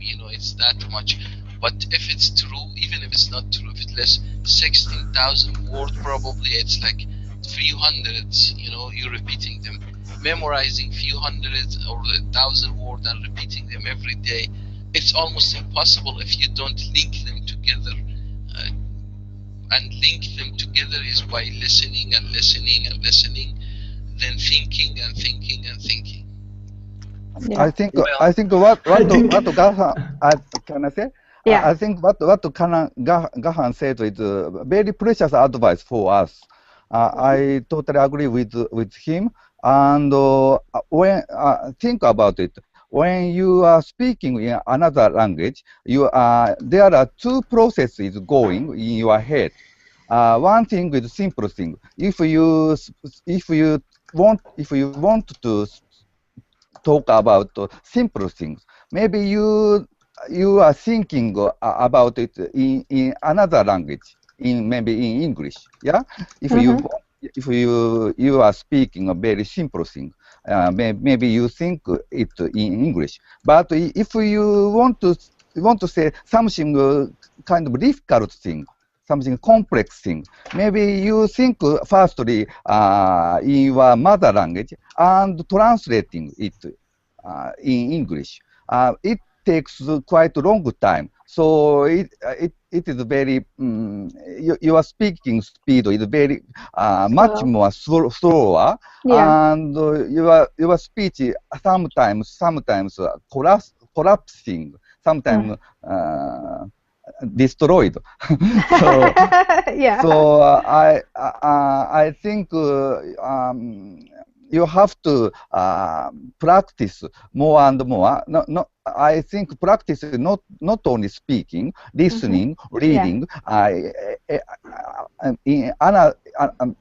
it's that much. But if it's true, even if it's not true, if it's less, 16,000 words, probably it's like few hundreds. You're repeating them, memorizing few hundreds or 1,000 words and repeating them every day. It's almost impossible if you don't link them together. And link them together is by listening and listening and listening, then thinking and thinking and thinking. I think what Gahan, can I say? Yeah. I think what Gahan said is very precious advice for us. I totally agree with him. And when think about it, when you are speaking in another language, there are two processes going in your head. One thing is simple thing. If you want to talk about simple things, maybe you are thinking about it in another language, maybe in English. Yeah, if you are speaking a very simple thing, maybe you think it in English. But if you want to say something kind of difficult thing, something complex thing. Maybe you think firstly in your mother language and translating it in English. It takes quite a long time. So it is very, your speaking speed is very much more slower, and your speech sometimes collapsing, sometimes destroyed. So, so I think you have to practice more and more. No, I think practice is not only speaking, listening, reading. In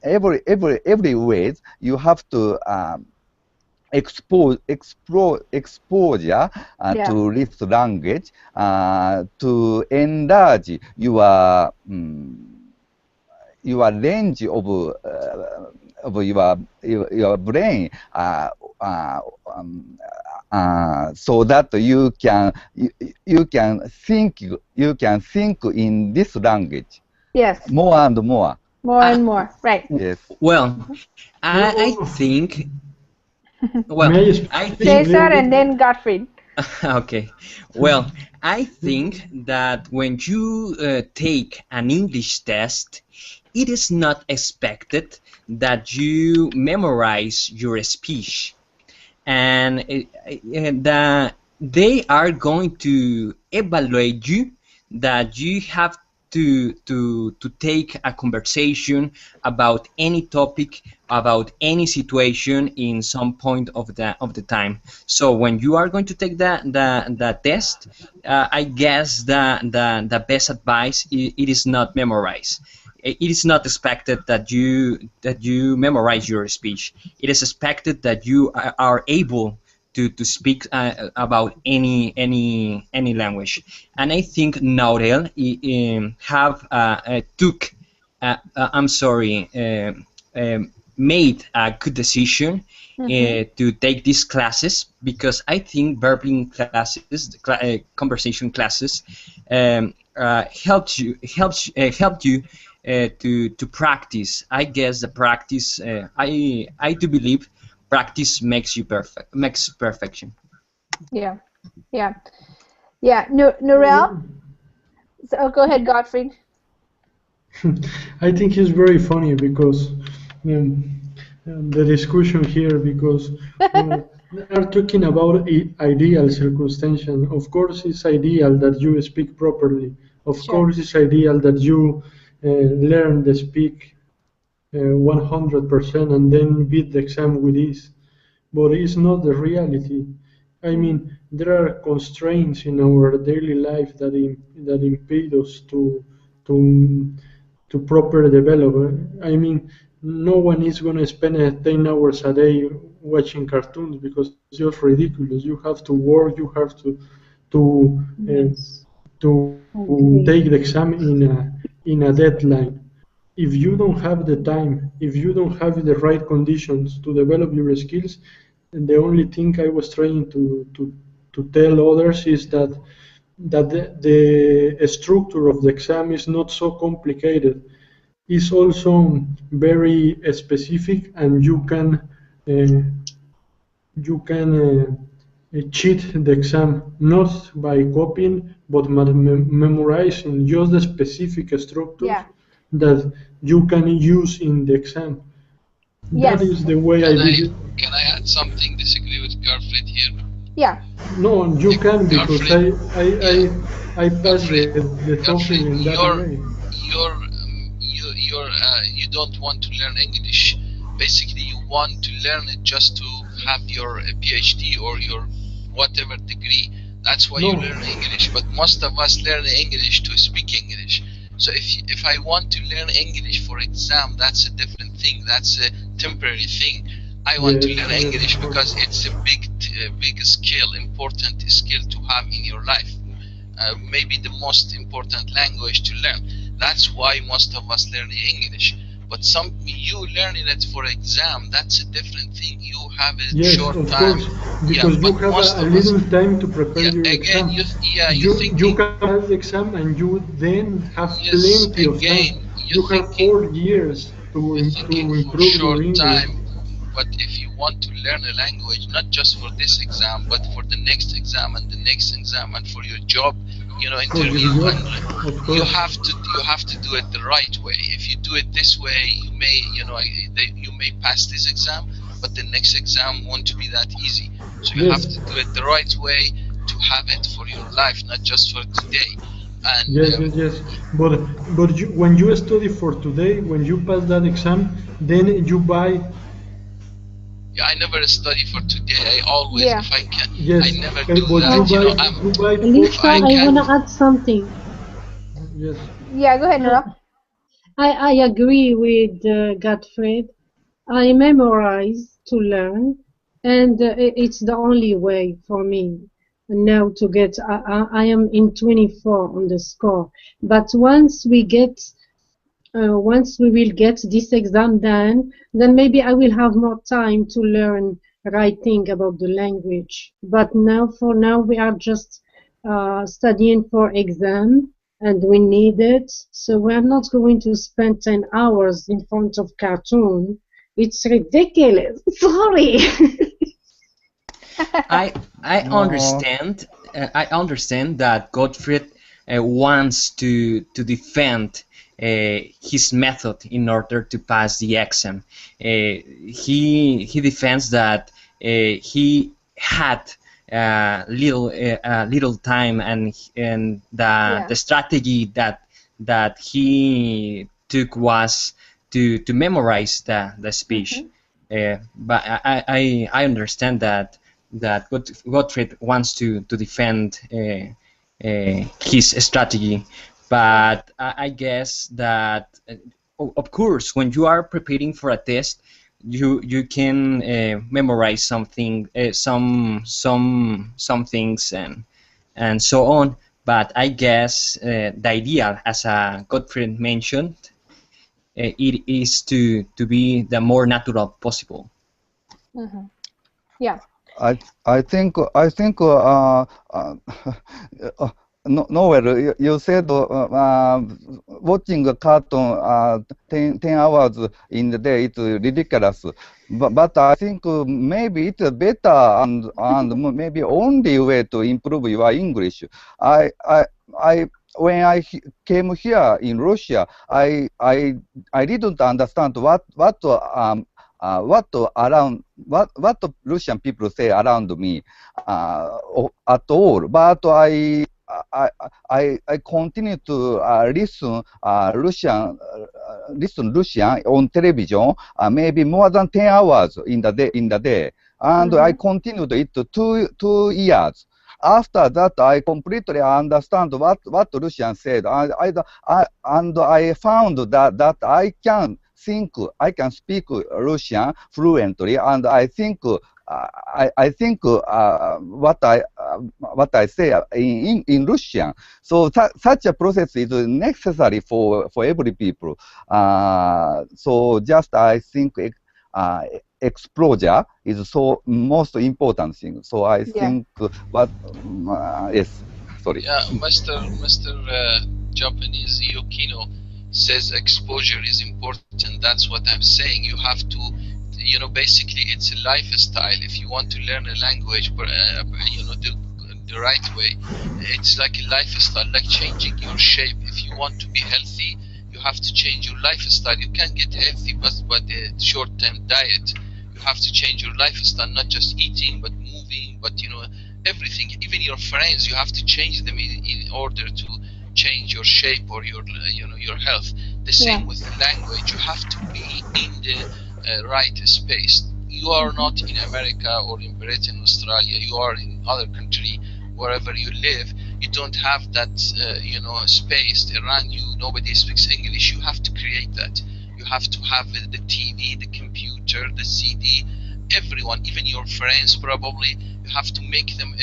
every ways you have to exposure to this language to enlarge your range of your brain, so that you can think in this language. Yes. More and more. More and more, right? Yes. Well, I think. Well, I think. Cesar and then Gottfried. Okay. Well, I think that when you take an English test, it is not expected that you memorize your speech, and that they are going to evaluate you, that you have to take a conversation about any topic, about any situation in some point of the time. So when you are going to take the test, I guess the best advice, it is not memorize. It is not expected that you memorize your speech. It is expected that you are able to speak about any language. And I think Naurel made a good decision to take these classes, because I think Verbling classes, conversation classes, helped you to practice. I guess the practice. I do believe practice makes perfection. Yeah. Norel. So, go ahead, Gottfried. I think it's very funny because the discussion here, because we are talking about ideal circumstances. Of course, it's ideal that you speak properly. Of course, it's ideal that you learn the speak 100% and then beat the exam with ease. But it's not the reality. I mean, there are constraints in our daily life that impede us to proper develop. I mean, no one is going to spend 10 hours a day watching cartoons, because it's just ridiculous. You have to work. You have to take the exam in a deadline. If you don't have the time, if you don't have the right conditions to develop your skills, and the only thing I was trying to tell others is that the structure of the exam is not so complicated. It's also very specific, and you can cheat the exam not by copying, but memorizing just the specific structures that you can use in the exam. That is the way I did it. Can I add something? Disagree with Gottfried here? Yeah. No, you can, because I passed the TOEFL in that way. You don't want to learn English. Basically, you want to learn it just to have your PhD or your whatever degree. That's why you learn English. But most of us learn English to speak English. So if I want to learn English for exam, that's a different thing. That's a temporary thing. I want to learn English because it's a big skill, important skill to have in your life. Maybe the most important language to learn. That's why most of us learn English. But you learning it for exam, that's a different thing. You have a Yes, short of time. course, Yeah, because you but have most a of us, little time to prepare yeah, your again, exam. you You thinking, can pass the exam and you then have yes, plenty of time. again, You have 4 years to you're thinking for improve short your English. time. But if you want to learn a language, not just for this exam, but for the next exam and the next exam, and for your job, For your interview, job, and of course. you have to do it the right way. If you do it this way, you may, you may pass this exam, but the next exam won't be that easy. So you have Yes, to do it the right way to have it for your life, not just for today. And yes. But when you study for today, when you pass that exam, then you buy. yeah, I never study for today. I always, Yeah. if I can, I Yes, never do but that. you buy If Lisa, I I can, want to add something. Yes, Yeah, go ahead, Uh, Nora. I agree with Gottfried. I memorize to learn, and it's the only way for me now to get. I am in 24 on the score, but once we will get this exam done, then maybe I will have more time to learn writing about the language. But now, for now, we are just studying for exam, and we need it. So we are not going to spend 10 hours in front of cartoon. It's ridiculous. Sorry. I No. understand. I understand that Gottfried wants to defend his method in order to pass the exam. He defends that he had little time, and the Yeah. strategy that he took was to memorize the speech. Mhm. But I understand that Gottfried wants to defend his strategy, but I guess that of course when you are preparing for a test, you can memorize something, some things and so on. But I guess the idea, as Gottfried mentioned, it is to be the more natural possible. Mhm. Yeah. I think uh, Noel, you said watching a cartoon 10 hours in the day is ridiculous. But I think maybe it's better and maybe only way to improve your English. I I I when I came here in Russia, I didn't understand what around what Russian people say around me at all. But I I continue to listen Russian on television maybe more than 10 hours in the day, and I Mhm. continued it 2 years. After that, I completely understand what Russian said. And I found that I can speak Russian fluently, and I think what I say in Russian. So such a process is necessary for every people. So just I think uh, exposure is so most important thing. So I Yeah. think yes, sorry. yeah, Mr. Japanese Yukino says exposure is important. That's what I'm saying. You have to, basically it's a lifestyle. If you want to learn a language, the right way, it's like a lifestyle, like changing your shape. If you want to be healthy, you have to change your lifestyle. You can't get healthy but a short-term diet. You have to change your lifestyle, not just eating, but moving, but everything, even your friends, you have to change them in order to change your shape or your your health. The Yeah. same with the language. You have to be in the right space. You are Mhm. not in America or in Britain, Australia. You are in other country, wherever you live. You don't have that space around you. Nobody speaks English. You have to create that. You have to have the TV, the computer, the CD, everyone, even your friends probably. You have to make them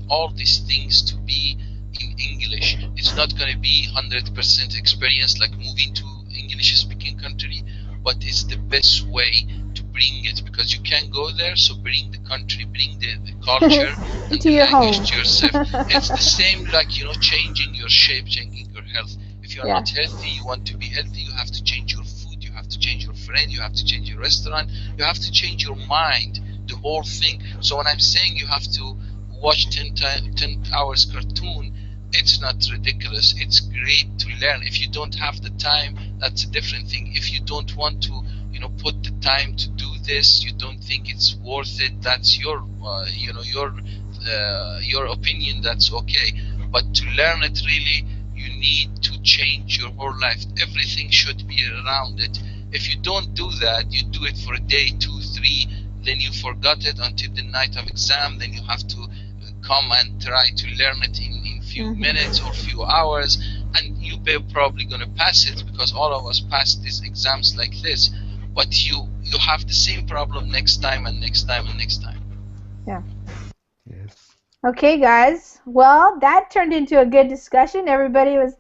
all these things to be in English. It's not going to be 100% experience like moving to English speaking country but it's the best way to bring it, because you can't go there, so bring the country, bring the culture and to the your language home. to yourself. It's the same like, you know, changing your shape, changing your health. If you're Yeah. not healthy, you want to be healthy, you have to change your food, you have to change your friend, you have to change your restaurant, you have to change your mind, the whole thing. So when I'm saying you have to watch 10 hours cartoon, it's not ridiculous. It's great to learn. If you don't have the time, that's a different thing. If you don't want to, you know, put the time to do this, you don't think it's worth it, that's your you know, your opinion, that's okay. But to learn it really, you need to change your whole life. Everything should be around it. If you don't do that, you do it for a day, 2, 3, then you forgot it until the night of exam, then you have to come and try to learn it in few minutes or few hours, and you probably gonna pass it, because all of us pass these exams like this. But you have the same problem next time and next time and next time. Yeah. Yes. Okay, guys. Well, that turned into a good discussion. Everybody was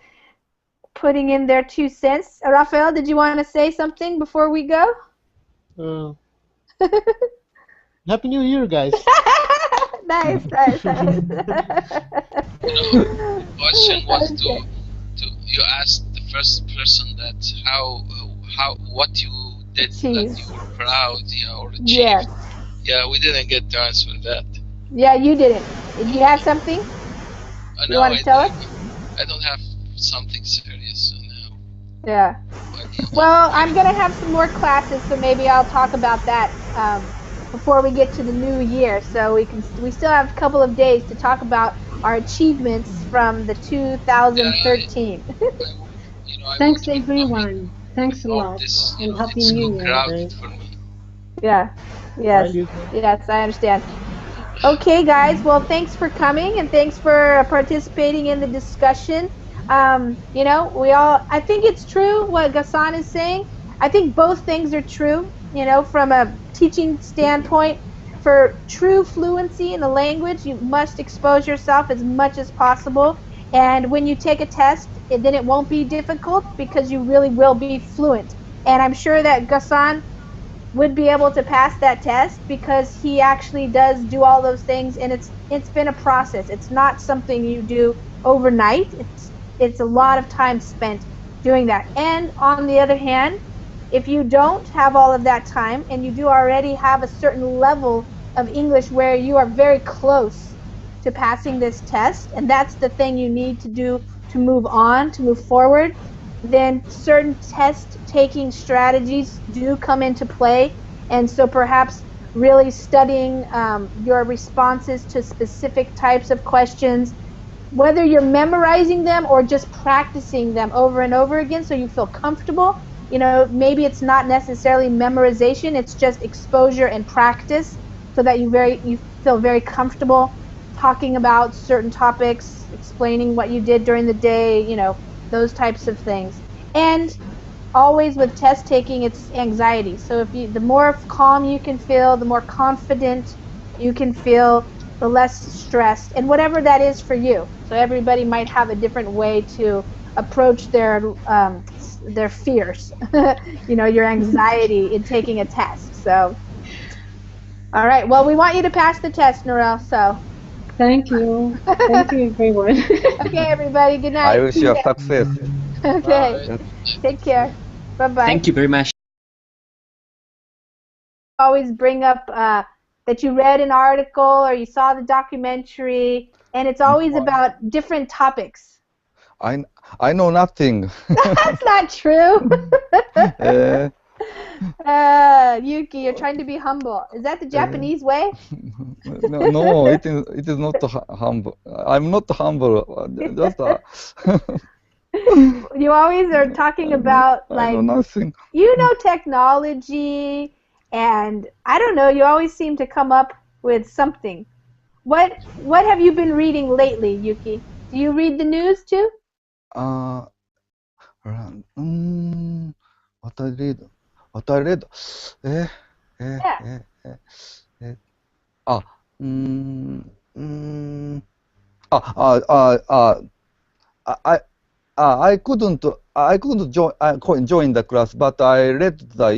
putting in their 2 cents. Rafael, did you want to say something before we go? Happy New Year, guys. Nice, nice, nice. You know, the question was to you asked the first person that how what you did that you were proud, you know, or achieved. Yes. Yeah, we didn't get to answer that. Yeah, you didn't. Did you have something? You No, want to tell us? I don't have something serious now. Yeah. Well, I'm going to have some more classes, so maybe I'll talk about that before we get to the new year. So we still have a couple of days to talk about our achievements from the 2013. You know, Thanks, everyone. Thanks a lot. This, you And know, Happy it's New too Year. crowded for me. Yeah. Yes. Yes, I understand. Okay, guys. Well, thanks for coming and thanks for participating in the discussion. You know, I think it's true what Ghassan is saying. I think both things are true, you know, from a teaching standpoint. For true fluency in the language, you must expose yourself as much as possible. And when you take a test, then it won't be difficult because you really will be fluent. And I'm sure that Ghassan would be able to pass that test because he actually does do all those things, and it's been a process. It's not something you do overnight. It's a lot of time spent doing that. And on the other hand, if you don't have all of that time and you do already have a certain level of English where you are very close to passing this test, and that's the thing you need to do to move on, to move forward, then certain test taking strategies do come into play. And so perhaps really studying your responses to specific types of questions, whether you're memorizing them or just practicing them over and over again so you feel comfortable. You know, maybe it's not necessarily memorization, it's just exposure and practice so that you feel very comfortable talking about certain topics, explaining what you did during the day, you know, those types of things. And always with test taking, it's anxiety. So the more calm you can feel, the more confident you can feel, the less stressed, and whatever that is for you. So everybody might have a different way to approach their fears, you know, your anxiety in taking a test. So, all right. Well, we want you to pass the test, Norel. So. Thank you. Thank you, everyone. Okay, everybody. Good night. I wish you success. Okay. Yes. Take care. Bye-bye. Thank you very much. Always bring up that you read an article or you saw the documentary, and it's always about different topics. I know nothing. That's not true. Uh, Yuki, you're trying to be humble. Is that the Japanese way? no, it is not humble. I'm not humble. Just You always are talking about, I know like, nothing. you know, technology, and I don't know, you always seem to come up with something. What have you been reading lately, Yuki? Do you read the news too? Uh, what I read? What I read? Eh, eh, Yeah. eh, eh, eh. Ah, mm, mm, ah, ah, ah, ah, I I couldn't join the class, but I read read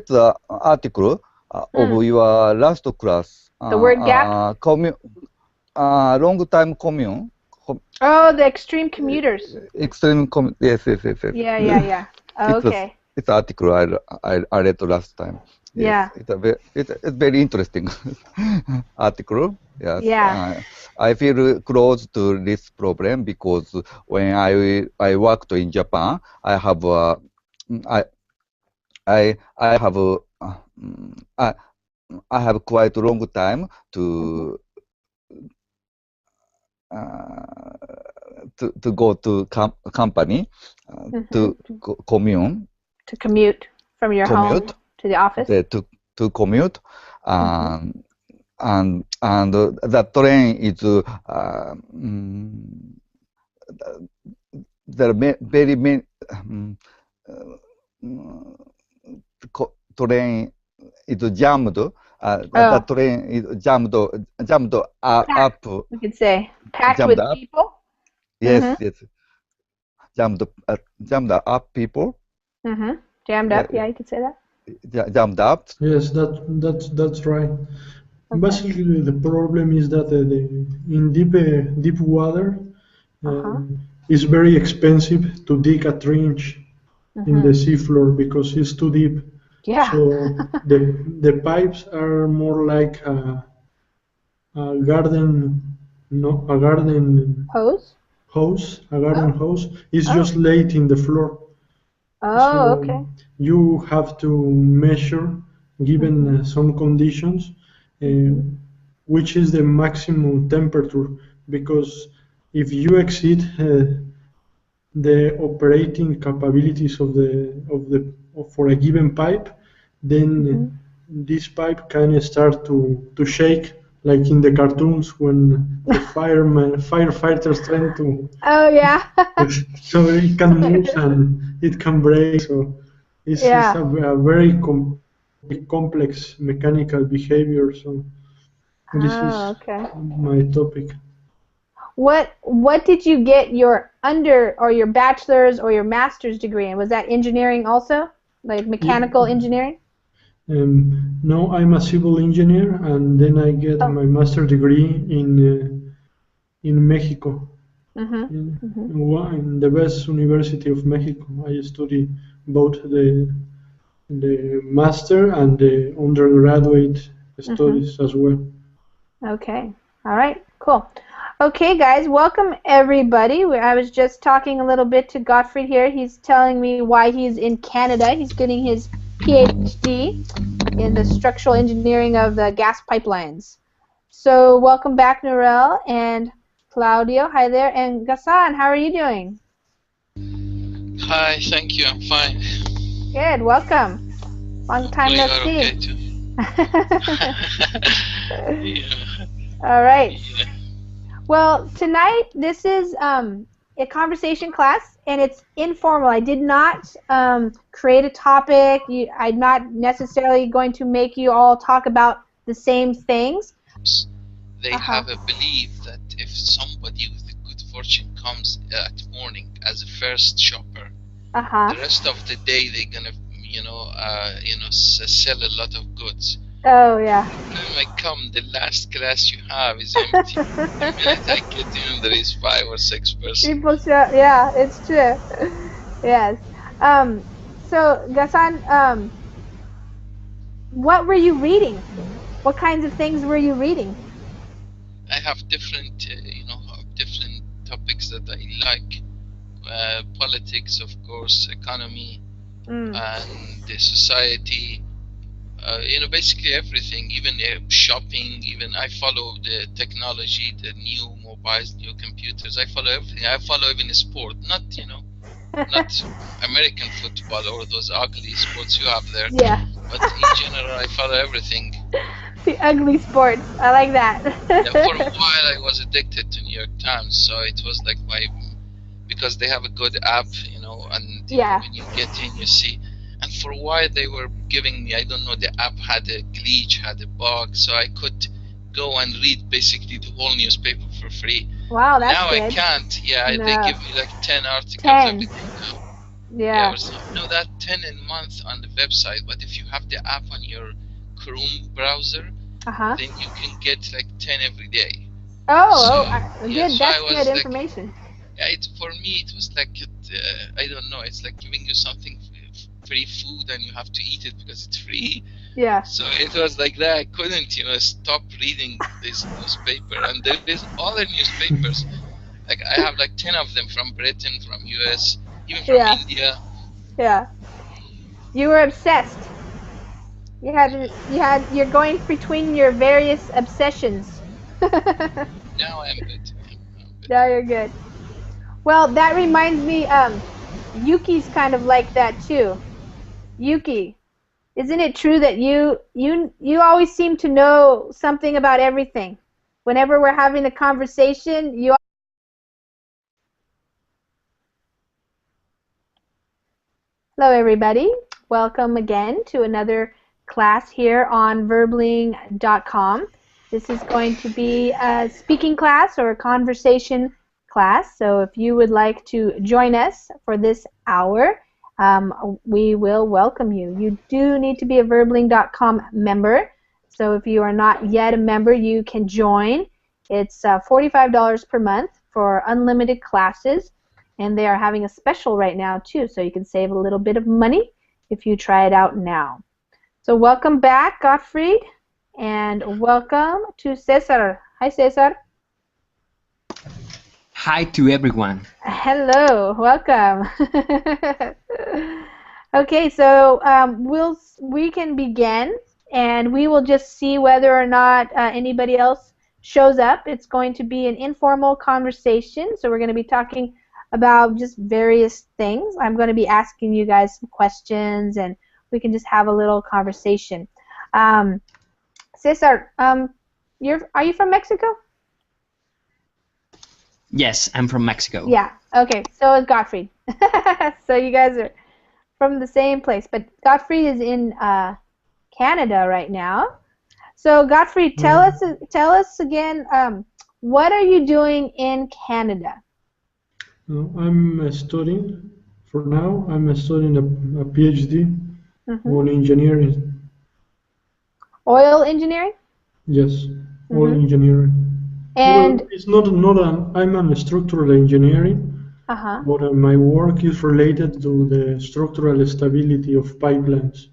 the article of your last class. The word gap. Long time commune. Oh, the extreme commuters. Yes. Yeah. Okay. It's article I read last time. Yes, Yeah. it's a very interesting article. Yes. Yeah. I feel close to this problem because when I worked in Japan, I have I have I have quite a long time to to go to company to commune. To commute from your home to the office. To commute, and the train is there are very many train is jammed. The train is jammed up. We could say packed jammed with up. people. Yes. Jammed up people. Jammed up. Yeah, you could say that. Jammed up. Yes, that's right. Okay. Basically, the problem is that in deep water, it's very expensive to dig a trench in the seafloor because it's too deep. Yeah. So the pipes are more like a garden hose. A garden hose. It's just laid in the floor. Oh, okay. You have to measure, given some conditions, which is the maximum temperature, because if you exceed the operating capabilities for a given pipe, then this pipe can start to shake, like in the cartoons when the firefighters trying to. Oh yeah. So it can move and it can break. So it's a very complex mechanical behavior. So this is my topic. What did you get your your bachelor's or your master's degree in? Was that engineering also, like mechanical engineering? No, I'm a civil engineer, and then I get my master's degree in Mexico. In the best university of Mexico. I study both the master and the undergraduate studies as well. Okay. All right. Cool. Okay, guys, welcome everybody. I was just talking a little bit to Gottfried here. He's telling me why he's in Canada. He's getting his PhD in the structural engineering of the gas pipelines. So welcome back, Narelle and Claudio. Hi there. And Gassan, how are you doing? Hi, thank you. I'm fine. Good. Welcome. Long time no see. Okay too. Yeah. All right. Yeah. Well, tonight this is a conversation class, and it's informal. I did not create a topic. I'm not necessarily going to make you all talk about the same things. They have a belief that if somebody with a good fortune comes at morning as a first shopper, the rest of the day they're gonna, sell a lot of goods. Oh yeah. When I come, the last class you have is empty. The minute I get in, there is 5 or 6 persons. People show, yeah, it's true. Yes. So Gassan, what were you reading? What kinds of things were you reading? I have different, different topics that I like. Politics, of course, economy, and the society. Basically everything, even shopping, even I follow the technology, the new mobiles, new computers. I follow everything. I follow even sport, not not American football or those ugly sports you have there. Yeah. But in general, I follow everything. The ugly sports. I like that. Yeah, for a while, I was addicted to New York Times, so it was like because they have a good app, and when you get in, you see. And for a while they were giving me, I don't know, the app had a glitch, had a bug, so I could go and read basically the whole newspaper for free. Wow, that's now good. I can't. Yeah, No. they give me like 10 articles 10. every day now. Yeah. No, that 10 a month on the website, but if you have the app on your Chrome browser, then you can get like 10 every day. Good. So I That's was good like, information. yeah, for me it was like I don't know. It's like giving you something free food and you have to eat it because it's free. Yeah. So it was like that. I couldn't, stop reading this newspaper. And there is other newspapers. Like I have like 10 of them from Britain, from US, even from India. Yeah. You were obsessed. You're going between your various obsessions. Now I'm good. Now you're good. Well, that reminds me, Yuki's kind of like that too. Yuki, isn't it true that you always seem to know something about everything? Whenever we're having a conversation, you. Hello, everybody. Welcome again to another class here on Verbling.com. This is going to be a speaking class or a conversation class. So if you would like to join us for this hour, we will welcome you. You do need to be a Verbling.com member. So if you are not yet a member, you can join. It's $45 per month for unlimited classes. And they are having a special right now too, so you can save a little bit of money if you try it out now. So welcome back, Gottfried, and welcome to Cesar. Hi, Cesar. Hi to everyone. Hello, welcome. Okay, so we can begin, and we will just see whether or not anybody else shows up. It's going to be an informal conversation, so we're going to be talking about just various things. I'm going to be asking you guys some questions, and we can just have a little conversation. Cesar, are you from Mexico? Yes, I'm from Mexico. Yeah. Okay. So is Gottfried. So you guys are from the same place, but Gottfried is in Canada right now. So Gottfried, tell us again. What are you doing in Canada? I'm studying. For now, I'm studying a PhD on engineering. Oil engineering? Yes, oil engineering. And well, it's not I'm a structural engineering, but my work is related to the structural stability of pipelines.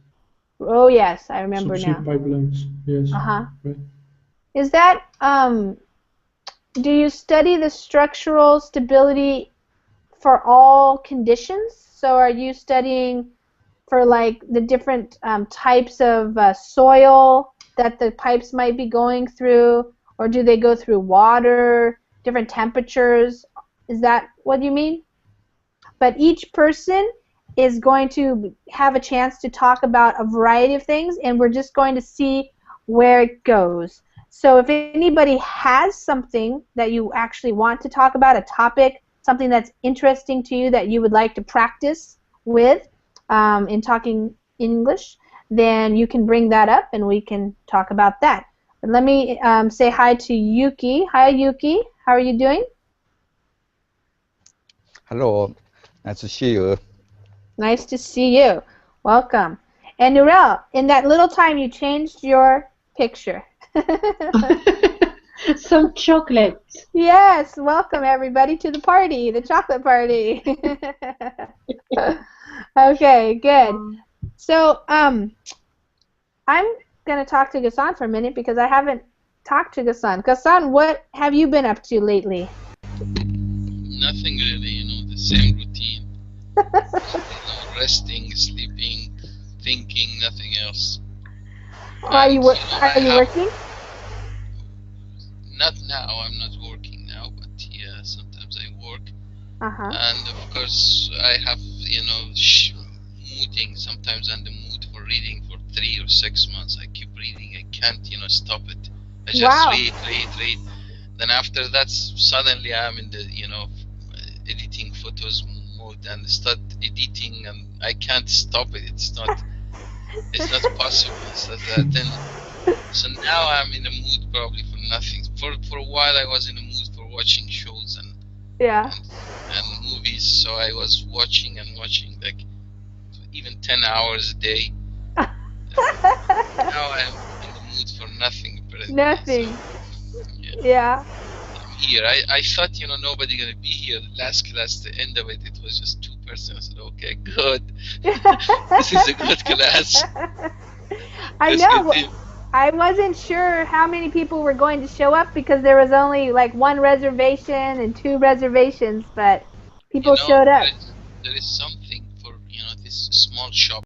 Oh yes, I remember Subsea now. pipelines, yes. Right. Is that do you study the structural stability for all conditions? So are you studying for like the different types of soil that the pipes might be going through, or do they go through water, different temperatures? Is that what you mean? But each person is going to have a chance to talk about a variety of things, and we're just going to see where it goes. So if anybody has something that you actually want to talk about, a topic, something that's interesting to you that you would like to practice with in talking English, then you can bring that up and we can talk about that. But let me say hi to Yuki. Hi, Yuki. How are you doing? Hello. Nice to see you. Nice to see you. Welcome. And Nurel, in that little time you changed your picture. Some chocolate. Yes, welcome everybody to the party, the chocolate party. Okay, good. So, I'm going to talk to Ghassan for a minute because I haven't talked to Ghassan. Ghassan, what have you been up to lately? Nothing really, the same routine. Resting, sleeping, thinking, nothing else. Are you working? Not now, I'm not working now, but yeah, sometimes I work. And of course, I have, mooding. Sometimes I'm in the mood for reading for 3 or 6 months. I keep reading. I can't, stop it. I just read. Then after that, suddenly I'm in the, editing photos mode and start editing, and I can't stop it. It's not possible. So now I'm in a mood probably for nothing. For a while I was in a mood for watching shows Yeah. and movies. So I was watching and watching, like even 10 hours a day. Now I'm in the mood for nothing presently. So Nothing. yeah, Yeah. I'm here. I thought nobody gonna be here. Last class, the end of it, it was just 2%. I said, okay, good. This is a good class. I Let's know. continue. I wasn't sure how many people were going to show up because there was only like one reservation and two reservations, but people showed up. There is something for this small shop